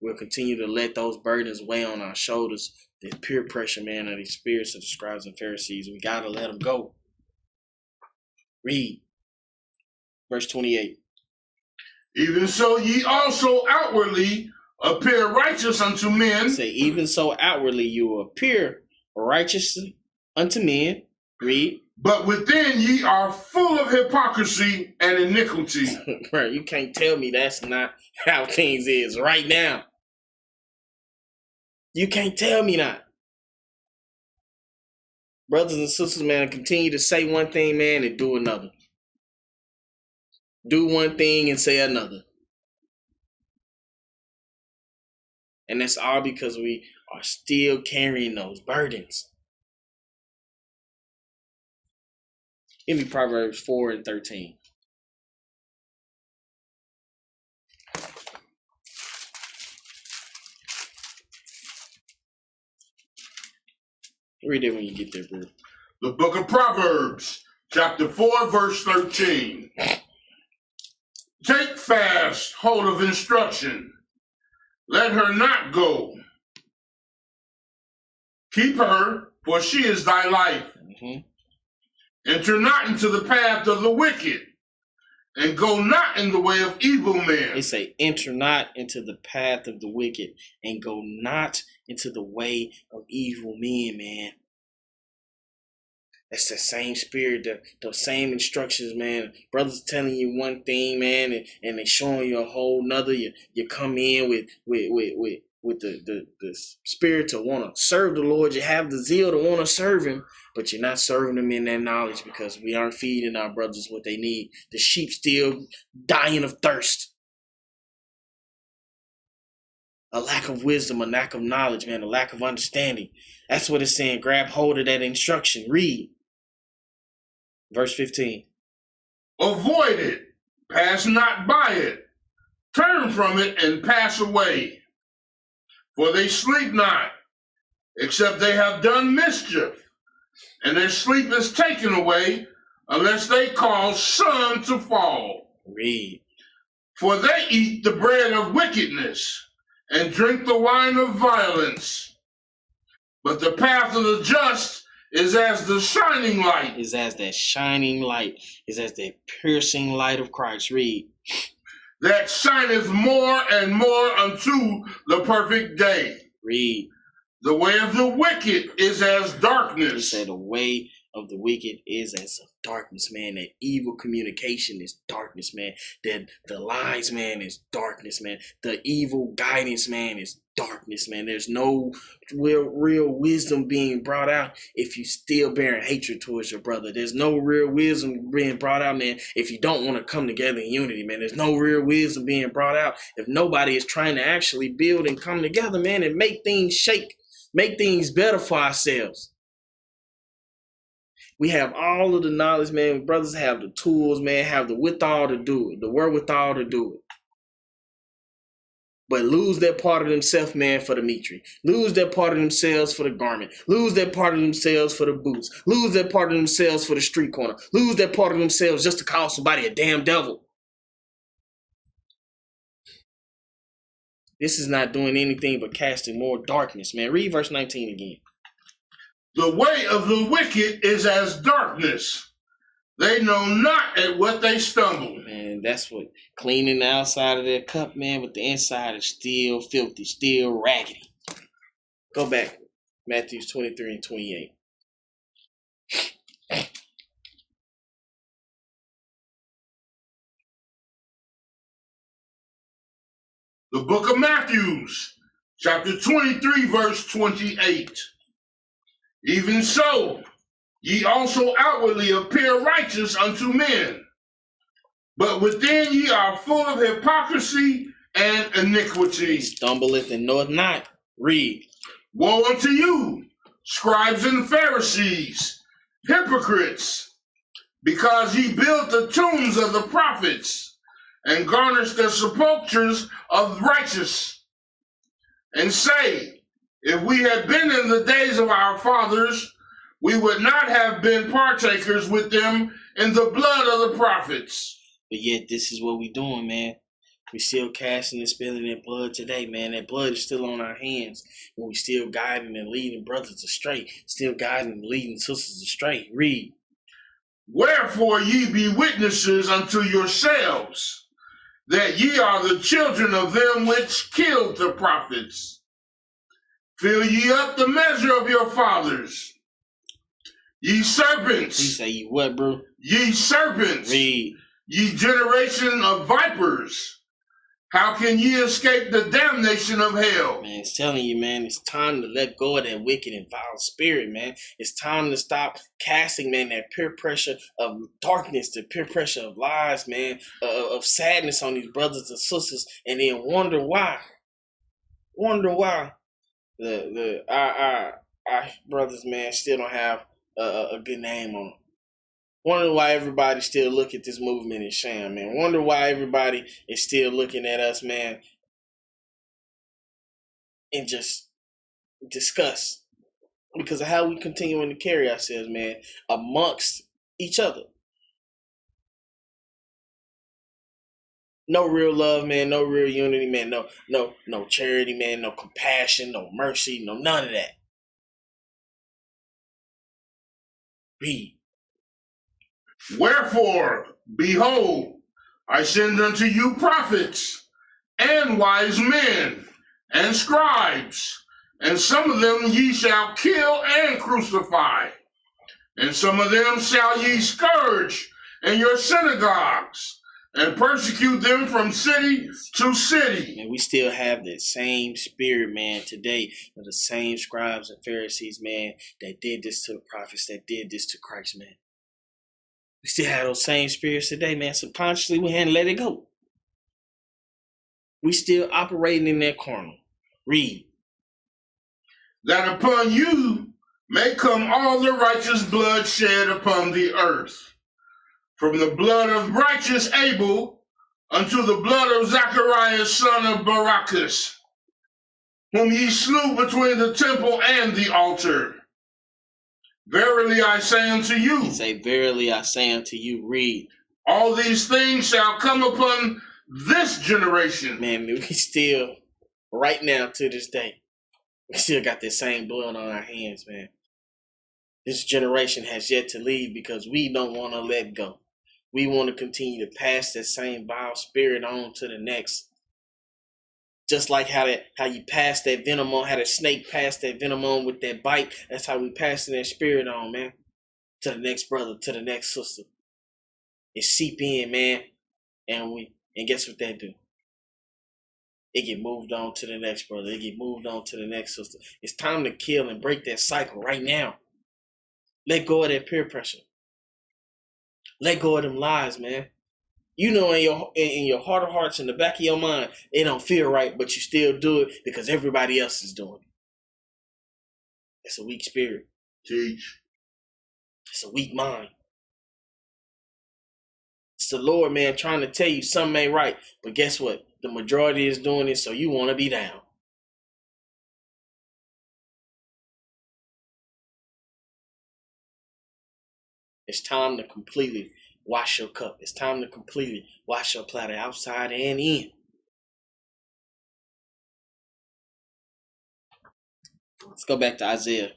We'll continue to let those burdens weigh on our shoulders. The peer pressure, man, of these spirits of the Scribes and Pharisees. We got to let them go. Read. Verse 28. Even so ye also outwardly appear righteous unto men. Say, even so outwardly you will appear righteous unto men. Read. But within ye are full of hypocrisy and iniquity. Bro, you can't tell me that's not how things is right now. You can't tell me not. Brothers and sisters, man, continue to say one thing, man, and do another. Do one thing and say another. And that's all because we are still carrying those burdens. Give me Proverbs 4 and 13. Read it when you get there, bro. The book of Proverbs, chapter 4, verse 13. Take fast hold of instruction. Let her not go. Keep her, for she is thy life. Enter not into the path of the wicked, and go not in the way of evil men. They say, enter not into the path of the wicked, and go not into the way of evil men, man. That's the same spirit, the same instructions, man. Brothers telling you one thing, man, and they showing you a whole nother. You come in with the spirit to want to serve the Lord. You have the zeal to want to serve him, but you're not serving them in that knowledge because we aren't feeding our brothers what they need. The sheep still dying of thirst. A lack of wisdom, a lack of knowledge, man, a lack of understanding. That's what it's saying. Grab hold of that instruction. Read. Verse 15. Avoid it. Pass not by it. Turn from it and pass away. For they sleep not, except they have done mischief. And their sleep is taken away, unless they cause sun to fall. Read. For they eat the bread of wickedness, and drink the wine of violence. But the path of the just is as the shining light. Is as that shining light. Is as that piercing light of Christ. Read. That shineth more and more unto the perfect day. Read. The way of the wicked is as darkness. He said the way of the wicked is as of darkness, man. That evil communication is darkness, man. That the lies, man, is darkness, man. The evil guidance, man, is darkness, man. There's no real wisdom being brought out if you still bearing hatred towards your brother. There's no real wisdom being brought out, man, if you don't want to come together in unity, man. There's no real wisdom being brought out if nobody is trying to actually build and come together, man, and make things shake, make things better for ourselves. We have all of the knowledge, man. Brothers have the tools, man, have the withal to do it, the wherewithal to do it. But lose that part of themselves, man, for the mitri. Lose that part of themselves for the garment. Lose that part of themselves for the boots. Lose that part of themselves for the street corner. Lose that part of themselves just to call somebody a damn devil. This is not doing anything but casting more darkness, man. Read verse 19 again. The way of the wicked is as darkness. They know not at what they stumble. Man, that's what cleaning the outside of their cup, man, but the inside is still filthy, still raggedy. Go back. Matthew 23 and 28. The book of Matthew, chapter 23, verse 28. Even so, ye also outwardly appear righteous unto men, but within ye are full of hypocrisy and iniquity. Stumbleth and knoweth not. Read. Woe unto you, scribes and Pharisees, hypocrites, because ye build the tombs of the prophets, and garnish the sepulchres of righteous, and say, if we had been in the days of our fathers, we would not have been partakers with them in the blood of the prophets. But yet this is what we doing, man. We still casting and spilling that blood today, man. That blood is still on our hands. And we still guiding and leading brothers astray. Still guiding and leading sisters astray. Read. Wherefore ye be witnesses unto yourselves, that ye are the children of them which killed the prophets. Fill ye up the measure of your fathers. Ye serpents. You say ye what, bro? Ye serpents. Read. Ye generation of vipers. How can ye escape the damnation of hell? Man, it's telling you, man, it's time to let go of that wicked and vile spirit, man. It's time to stop casting, man, that peer pressure of darkness, the peer pressure of lies, man, of sadness on these brothers and sisters, and then wonder why. Wonder why our brothers, man, still don't have a good name on them. Wonder why everybody still look at this movement as sham, man. Wonder why everybody is still looking at us, man, and just disgust because of how we continuing to carry ourselves, man, amongst each other. No real love, man. No real unity, man. No charity, man. No compassion, no mercy, no none of that. Read. Wherefore, behold, I send unto you prophets and wise men and scribes, and some of them ye shall kill and crucify, and some of them shall ye scourge in your synagogues, and persecute them from city to city. And we still have that same spirit, man, today, of the same scribes and Pharisees, man, that did this to the prophets, that did this to Christ, man. We still have those same spirits today, man. Subconsciously, we hadn't let it go. We still operating in that carnal. Read. That upon you may come all the righteous blood shed upon the earth, from the blood of righteous Abel unto the blood of Zacharias, son of Barachas, whom ye slew between the temple and the altar. Verily I say unto you. He say, verily I say unto you. Read. All these things shall come upon this generation. Man, we still, right now to this day, we still got that same blood on our hands, man. This generation has yet to leave because we don't want to let go. We want to continue to pass that same vile spirit on to the next. Just like how you pass that venom on, how the snake passed that venom on with that bite, that's how we passing that spirit on, man. To the next brother, to the next sister. It seep in, man. And guess what that do? It get moved on to the next brother. It get moved on to the next sister. It's time to kill and break that cycle right now. Let go of that peer pressure. Let go of them lies, man. You know in your heart of hearts, in the back of your mind, it don't feel right, but you still do it because everybody else is doing it. It's a weak spirit. Teach. It's a weak mind. It's the Lord, man, trying to tell you something ain't right. But guess what? The majority is doing it, so you want to be down. It's time to completely wash your cup. It's time to completely wash your platter outside and in. Let's go back to Isaiah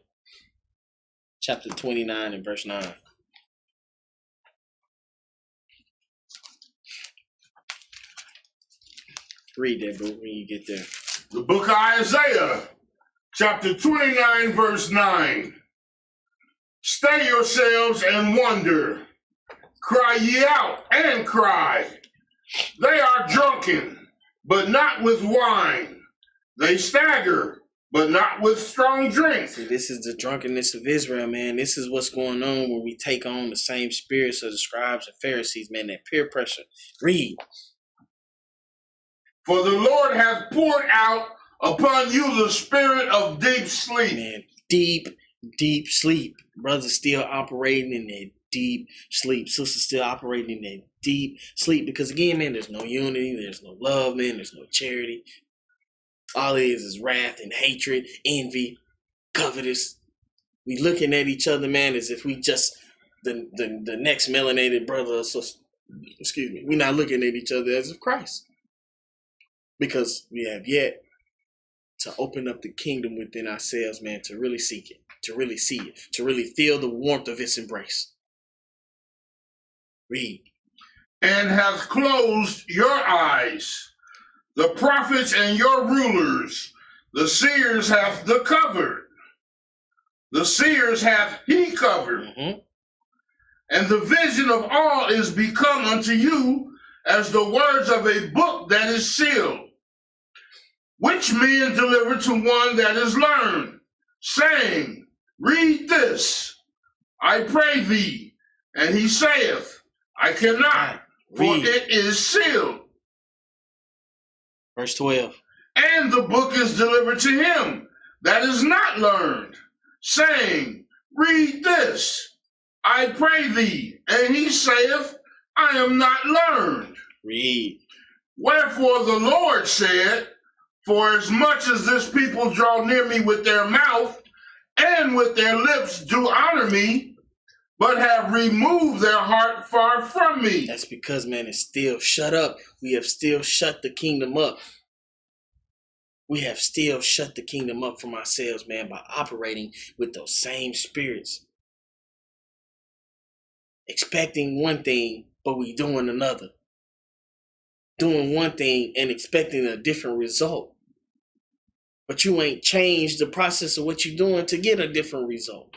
chapter 29 and verse 9. Read that, bro, when you get there. The book of Isaiah, chapter 29, verse 9. Stay yourselves and wonder. Cry ye out and cry. They are drunken, but not with wine. They stagger, but not with strong drink. See, this is the drunkenness of Israel, man. This is what's going on when we take on the same spirits of the scribes and Pharisees, man. That peer pressure. Read. For the Lord hath poured out upon you the spirit of deep sleep. Man, deep sleep. Brothers still operating in that deep sleep. Sisters still operating in that deep sleep. Because again, man, there's no unity. There's no love, man. There's no charity. All it is wrath and hatred, envy, covetous. We looking at each other, man, as if we just the next melanated brother or sister. Excuse me. We're not looking at each other as of Christ. Because we have yet to open up the kingdom within ourselves, man, to really seek it, to really see it, to really feel the warmth of its embrace. Read. And hath closed your eyes. The prophets and your rulers, the seers hath the covered. The seers hath he covered. Mm-hmm. And the vision of all is become unto you as the words of a book that is sealed, which men deliver to one that is learned, saying, read this, I pray thee. And he saith, I cannot, for it is sealed. Verse 12. And the book is delivered to him that is not learned, saying, read this, I pray thee. And he saith, I am not learned. Read. Wherefore the Lord said, for as much as this people draw near me with their mouth, and with their lips do honor me, but have removed their heart far from me. That's because, man, it's still shut up. We have still shut the kingdom up. We have still shut the kingdom up from ourselves, man, by operating with those same spirits. Expecting one thing, but we doing another. Doing one thing and expecting a different result. But you ain't changed the process of what you're doing to get a different result.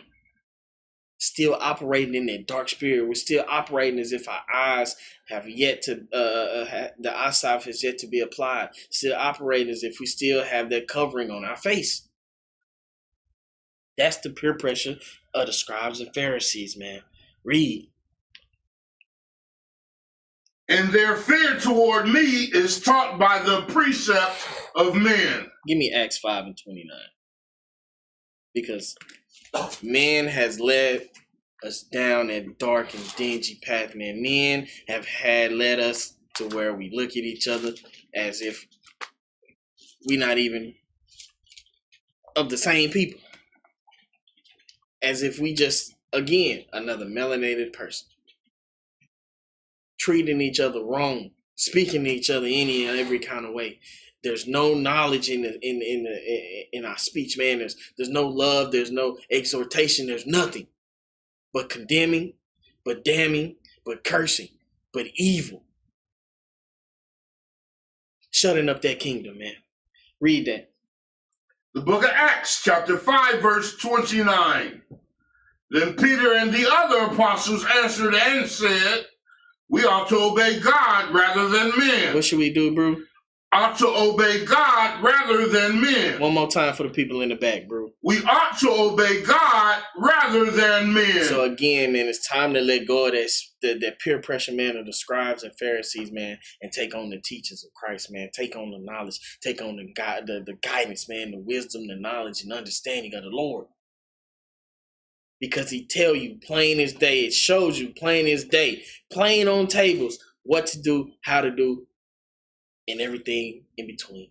Still operating in that dark spirit. We're still operating as if our eyes have yet to, the eyesight has yet to be applied. Still operating as if we still have that covering on our face. That's the peer pressure of the scribes and Pharisees, man. Read. And their fear toward me is taught by the precept of men. Give me Acts 5 and 29. Because man has led us down that dark and dingy path, man. Men have led us to where we look at each other as if we're not even of the same people. As if we just, again, another melanated person. Treating each other wrong, speaking to each other any and every kind of way. There's no knowledge in our speech, man. There's no love. There's no exhortation. There's nothing but condemning, but damning, but cursing, but evil. Shutting up that kingdom, man. Read that. The book of Acts, chapter 5, verse 29. Then Peter and the other apostles answered and said, we ought to obey God rather than men. What should we do, bro? Ought to obey God rather than men. One more time for the people in the back, bro. We ought to obey God rather than men. So again, man, it's time to let go of that peer pressure, man, of the scribes and Pharisees, man, and take on the teachings of Christ, man. Take on the knowledge, take on the guidance, man, the wisdom, the knowledge, and understanding of the Lord. Because he tell you plain as day, it shows you plain as day, plain on tables, what to do, how to do, and everything in between.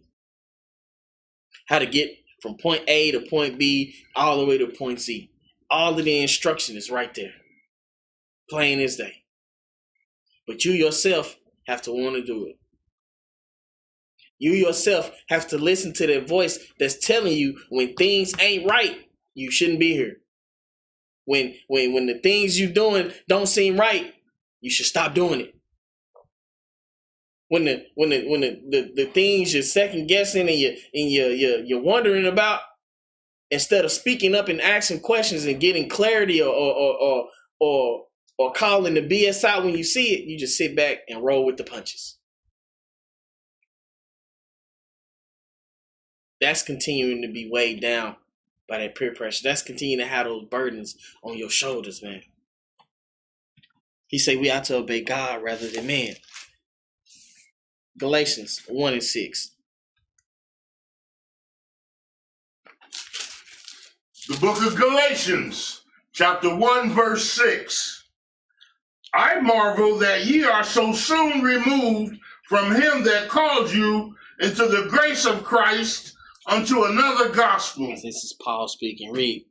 How to get from point A to point B, all the way to point C. All of the instruction is right there. Plain as day. But you yourself have to want to do it. You yourself have to listen to that voice that's telling you when things ain't right, you shouldn't be here. When the things you're doing don't seem right, you should stop doing it. When the things you're second guessing and you're wondering about, instead of speaking up and asking questions and getting clarity or calling the BS out when you see it, you just sit back and roll with the punches. That's continuing to be weighed down by that peer pressure. That's continuing to have those burdens on your shoulders, man. He said we ought to obey God rather than man. Galatians 1:6. The book of Galatians, chapter 1, verse 6. I marvel that ye are so soon removed from him that called you into the grace of Christ unto another gospel. This is Paul speaking. Read.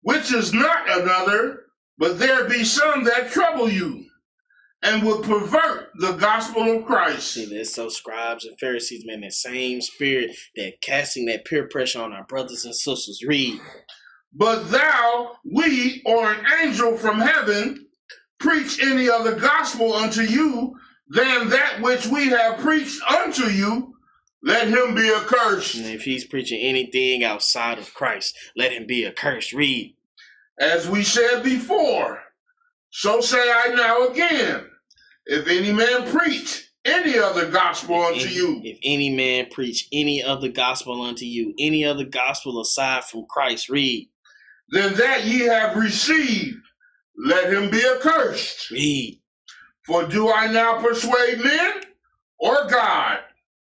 Which is not another, but there be some that trouble you, and would pervert the gospel of Christ. See, there's so Scribes and Pharisees, man, that same spirit that casting that peer pressure on our brothers and sisters. Read. But thou, we, or an angel from heaven, preach any other gospel unto you than that which we have preached unto you, let him be accursed. And if he's preaching anything outside of Christ, let him be accursed. Read. As we said before, so say I now again, if any man preach any other gospel unto you. If any man preach any other gospel unto you, any other gospel aside from Christ, read. Then that ye have received, let him be accursed. Read. For do I now persuade men or God?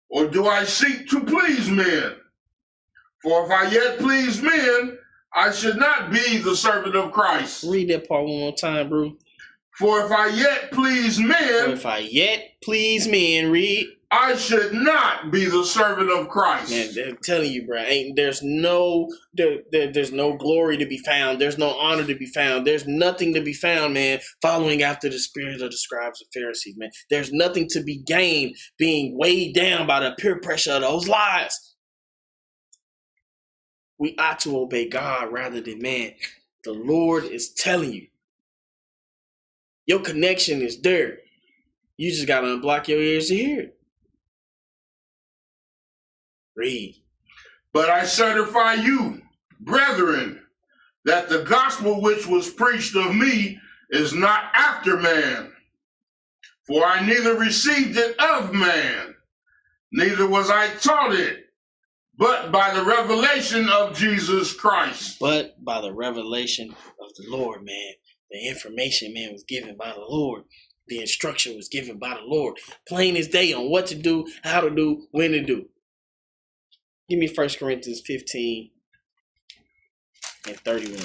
Or do I seek to please men? For if I yet please men, I should not be the servant of Christ. Read that part one more time, bro. For if I yet please men, read. I should not be the servant of Christ. Man, I'm telling you, bro, there's no glory to be found. There's no honor to be found. There's nothing to be found, man, following after the spirit of the Scribes and Pharisees, man. There's nothing to be gained being weighed down by the peer pressure of those lies. We ought to obey God rather than man. The Lord is telling you. Your connection is there. You just got to unblock your ears to hear it. Read. But I certify you, brethren, that the gospel which was preached of me is not after man. For I neither received it of man, neither was I taught it, but by the revelation of Jesus Christ. But by the revelation of the Lord, man. The information, man, was given by the Lord. The instruction was given by the Lord. Plain as day on what to do, how to do, when to do. Give me 1 Corinthians 15 and 31.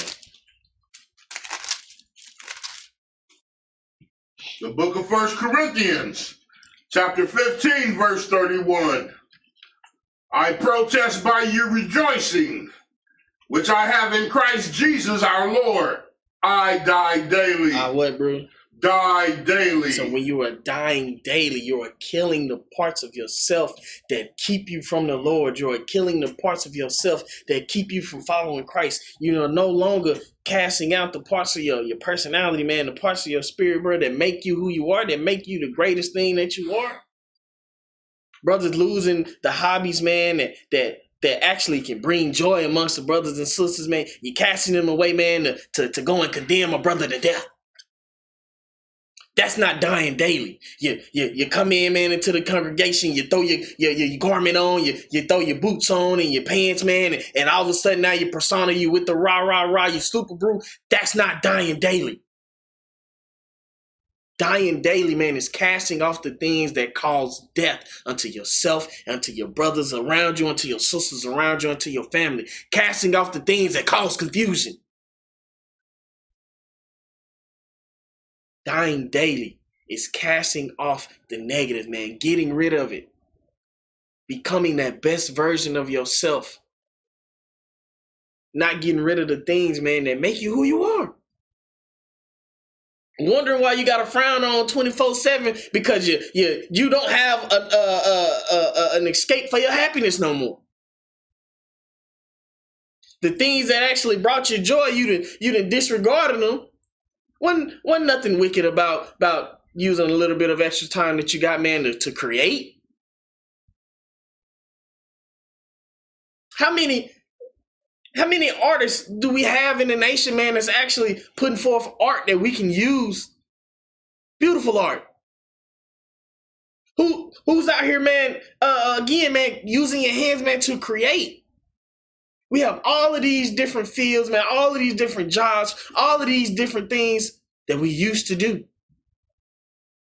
The book of 1 Corinthians, chapter 15, verse 31. I protest by you rejoicing, which I have in Christ Jesus our Lord. I die daily. What, bro? Die daily. So when you are dying daily, you are killing the parts of yourself that keep you from the Lord. You are killing the parts of yourself that keep you from following Christ. You are no longer casting out the parts of your personality, man, the parts of your spirit, bro, that make you who you are, that make you the greatest thing that you are. Brothers losing the hobbies, man, that actually can bring joy amongst the brothers and sisters, man. You're casting them away, man, to go and condemn a brother to death. That's not dying daily. You come in, man, into the congregation, you throw your garment on, you throw your boots on and your pants, man, and all of a sudden now you persona you with the rah, you super brew. That's not dying daily. Dying daily, man, is casting off the things that cause death unto yourself, unto your brothers around you, unto your sisters around you, unto your family. Casting off the things that cause confusion. Dying daily is casting off the negative, man, getting rid of it. Becoming that best version of yourself. Not getting rid of the things, man, that make you who you are. Wondering why you got a frown on 24/7 because you don't have an escape for your happiness no more. The things that actually brought you joy, you done disregarded them. Wasn't nothing wicked about using a little bit of extra time that you got, man, to create. How many How many artists do we have in the nation, man, that's actually putting forth art that we can use? Beautiful art. Who's out here, man, again, man, using your hands, man, to create? We have all of these different fields, man, all of these different jobs, all of these different things that we used to do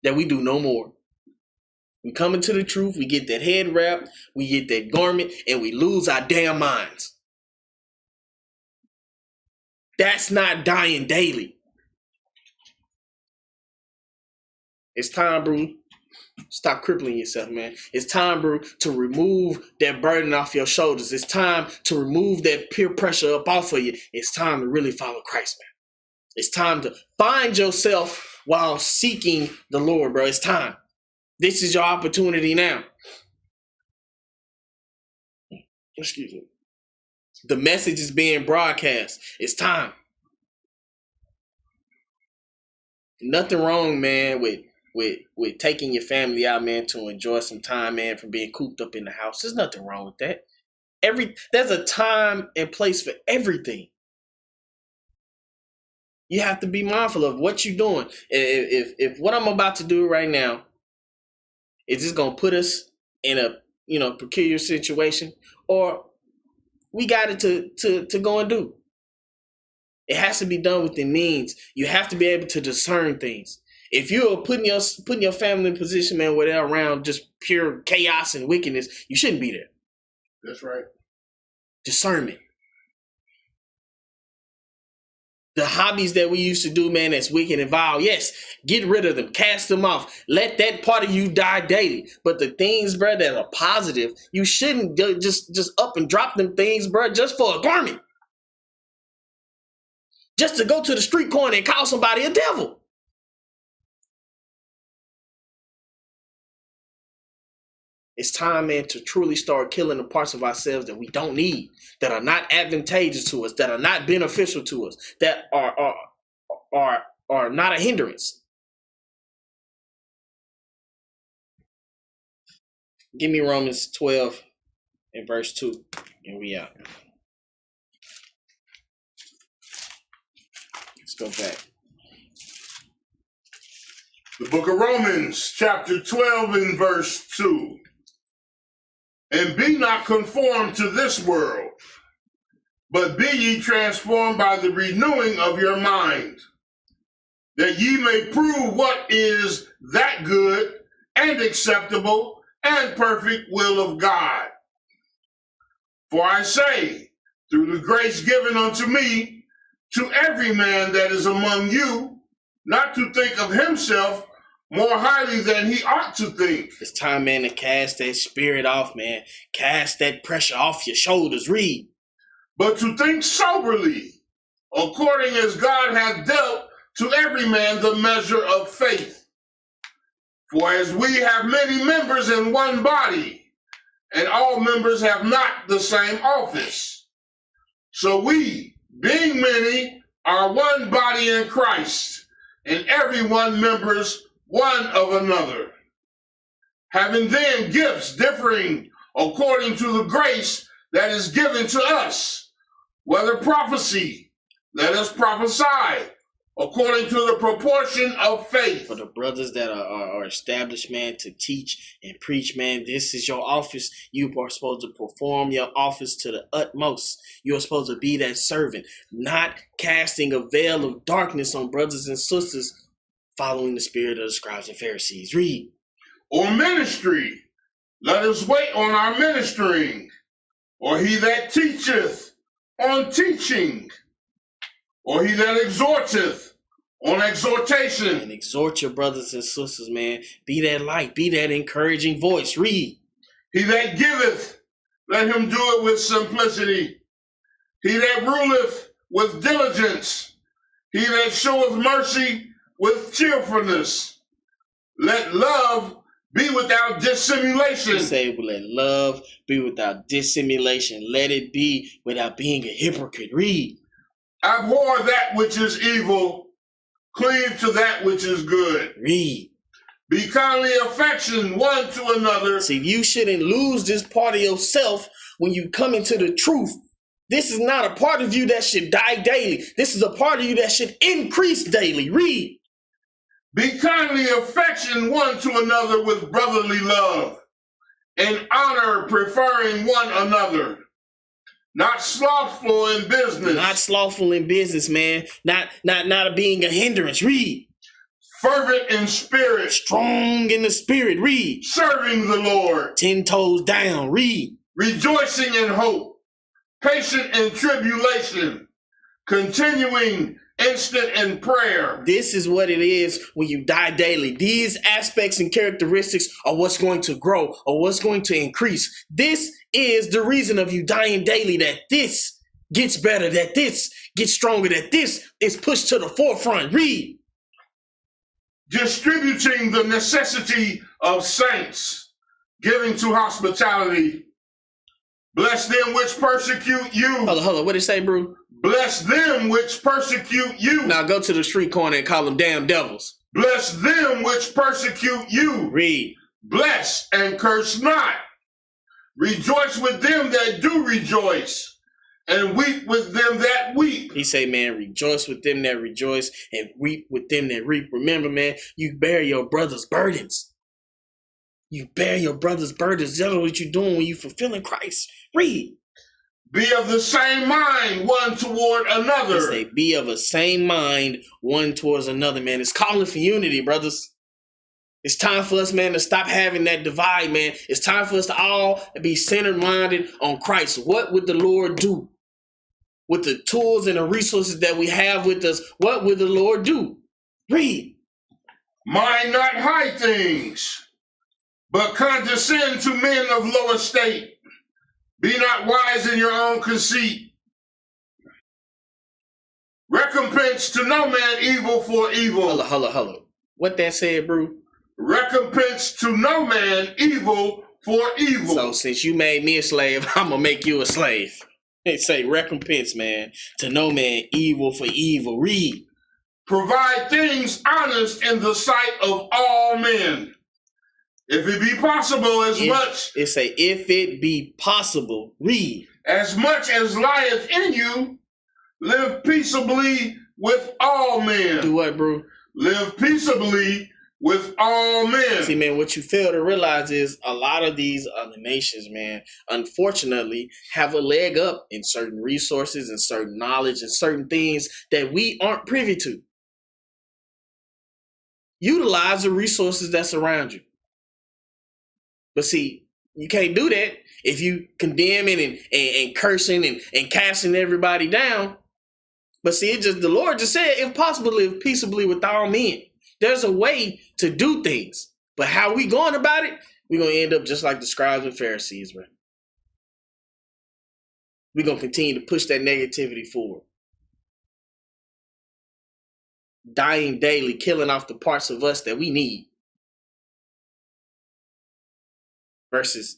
that we do no more. We come into the truth, we get that head wrap, we get that garment, and we lose our damn minds. That's not dying daily. It's time, bro. Stop crippling yourself, man. It's time, bro, to remove that burden off your shoulders. It's time to remove that peer pressure up off of you. It's time to really follow Christ, man. It's time to find yourself while seeking the Lord, bro. It's time. This is your opportunity now. Excuse me. The message is being broadcast. It's time. Nothing wrong, man, with taking your family out, man, to enjoy some time, man, from being cooped up in the house. There's nothing wrong with that. There's a time and place for everything. You have to be mindful of what you're doing. If what I'm about to do right now is just gonna put us in a peculiar situation, or we got it to go and do. It has to be done within means. You have to be able to discern things. If you're putting your family in a position, man, where they're around just pure chaos and wickedness, you shouldn't be there. That's right. Discernment. The hobbies that we used to do, man, that's wicked and vile, yes, get rid of them, cast them off. Let that part of you die daily. But the things, bro, that are positive, you shouldn't just up and drop them things, bro, just for a garment. Just to go to the street corner and call somebody a devil. It's time, man, to truly start killing the parts of ourselves that we don't need, that are not advantageous to us, that are not beneficial to us, that are not a hindrance. Give me Romans 12 and verse 2, and we out. Let's go back. The book of Romans, chapter 12 and verse 2. And be not conformed to this world, but be ye transformed by the renewing of your mind, that ye may prove what is that good and acceptable and perfect will of God. For I say, through the grace given unto me, to every man that is among you, not to think of himself more highly than he ought to think. It's time, man, to cast that spirit off, man. Cast that pressure off your shoulders. Read. But to think soberly, according as God hath dealt to every man the measure of faith. For as we have many members in one body, and all members have not the same office, so we, being many, are one body in Christ, and every one members one of another, having then gifts differing according to the grace that is given to us, whether prophecy, let us prophesy according to the proportion of faith. For the brothers that are established, man, to teach and preach, man, this is your office. You are supposed to perform your office to the utmost. You are supposed to be that servant, not casting a veil of darkness on brothers and sisters, following the spirit of the Scribes and Pharisees. Read. Or ministry, let us wait on our ministering. Or he that teacheth, on teaching. Or he that exhorteth, on exhortation. And exhort your brothers and sisters, man. Be that light. Be that encouraging voice. Read. He that giveth, let him do it with simplicity. He that ruleth with diligence. He that showeth mercy with cheerfulness. Let love be without dissimulation. Say, let love be without dissimulation. Let it be without being a hypocrite. Read. Abhor that which is evil. Cleave to that which is good. Read. Be kindly affectioned one to another. See, you shouldn't lose this part of yourself when you come into the truth This is not a part of you that should die daily. This is a part of you that should increase daily. Read. Be kindly affectioned one to another with brotherly love, and honor, preferring one another. Not slothful in business. Not slothful in business, man. Not being a hindrance. Read. Fervent in spirit. Strong in the spirit. Read. Serving the Lord. 10 toes down. Read. Rejoicing in hope. Patient in tribulation. Continuing instant in prayer. This is what it is when you die daily. These aspects and characteristics are what's going to grow or what's going to increase. This is the reason of you dying daily, that this gets better, that this gets stronger, that this is pushed to the forefront. Read. Distributing the necessity of saints, giving to hospitality. Bless them which persecute you. Hold on. What did it say, bro? Bless them which persecute you. Now go to the street corner and call them damn devils. Bless them which persecute you. Read. Bless and curse not. Rejoice with them that do rejoice, and weep with them that weep. He say, man, rejoice with them that rejoice and weep with them that weep. Remember, man, you bear your brother's burdens. You bear your brother's burdens. That's what you're doing when you fulfilling Christ. Read. Be of the same mind one toward another. He say, be of the same mind one towards another, man. It's calling for unity, brothers. It's time for us, man, to stop having that divide, man. It's time for us to all be centered-minded on Christ. What would the Lord do? With the tools and the resources that we have with us, what would the Lord do? Read. Mind not high things, but condescend to men of low estate. Be not wise in your own conceit. Recompense to no man evil for evil. Hold on. What that said, bro? Recompense to no man evil for evil. So since you made me a slave, I'm going to make you a slave. They say recompense, man, to no man evil for evil. Read. Provide things honest in the sight of all men. If it be possible, It say, if it be possible, read. As much as lieth in you, live peaceably with all men. Do what, bro? Live peaceably with all men. See, man, what you fail to realize is a lot of these other nations, man, unfortunately, have a leg up in certain resources and certain knowledge and certain things that we aren't privy to. Utilize the resources that surround you. But see, you can't do that if you condemning and cursing and casting everybody down. But see, the Lord just said, if possible, live peaceably with all men. There's a way to do things. But how we going about it, we're going to end up just like the Scribes and Pharisees, bro. We're going to continue to push that negativity forward. Dying daily, killing off the parts of us that we need. Versus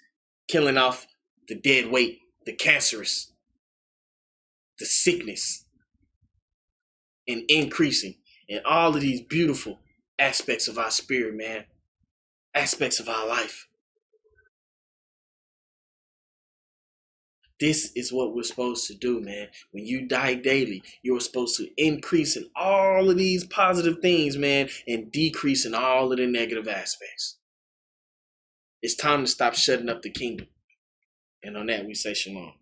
killing off the dead weight, the cancerous, the sickness, and increasing in all of these beautiful aspects of our spirit, man. Aspects of our life. This is what we're supposed to do, man. When you die daily, you're supposed to increase in all of these positive things, man, and decrease in all of the negative aspects. It's time to stop shutting up the kingdom. And on that, we say shalom.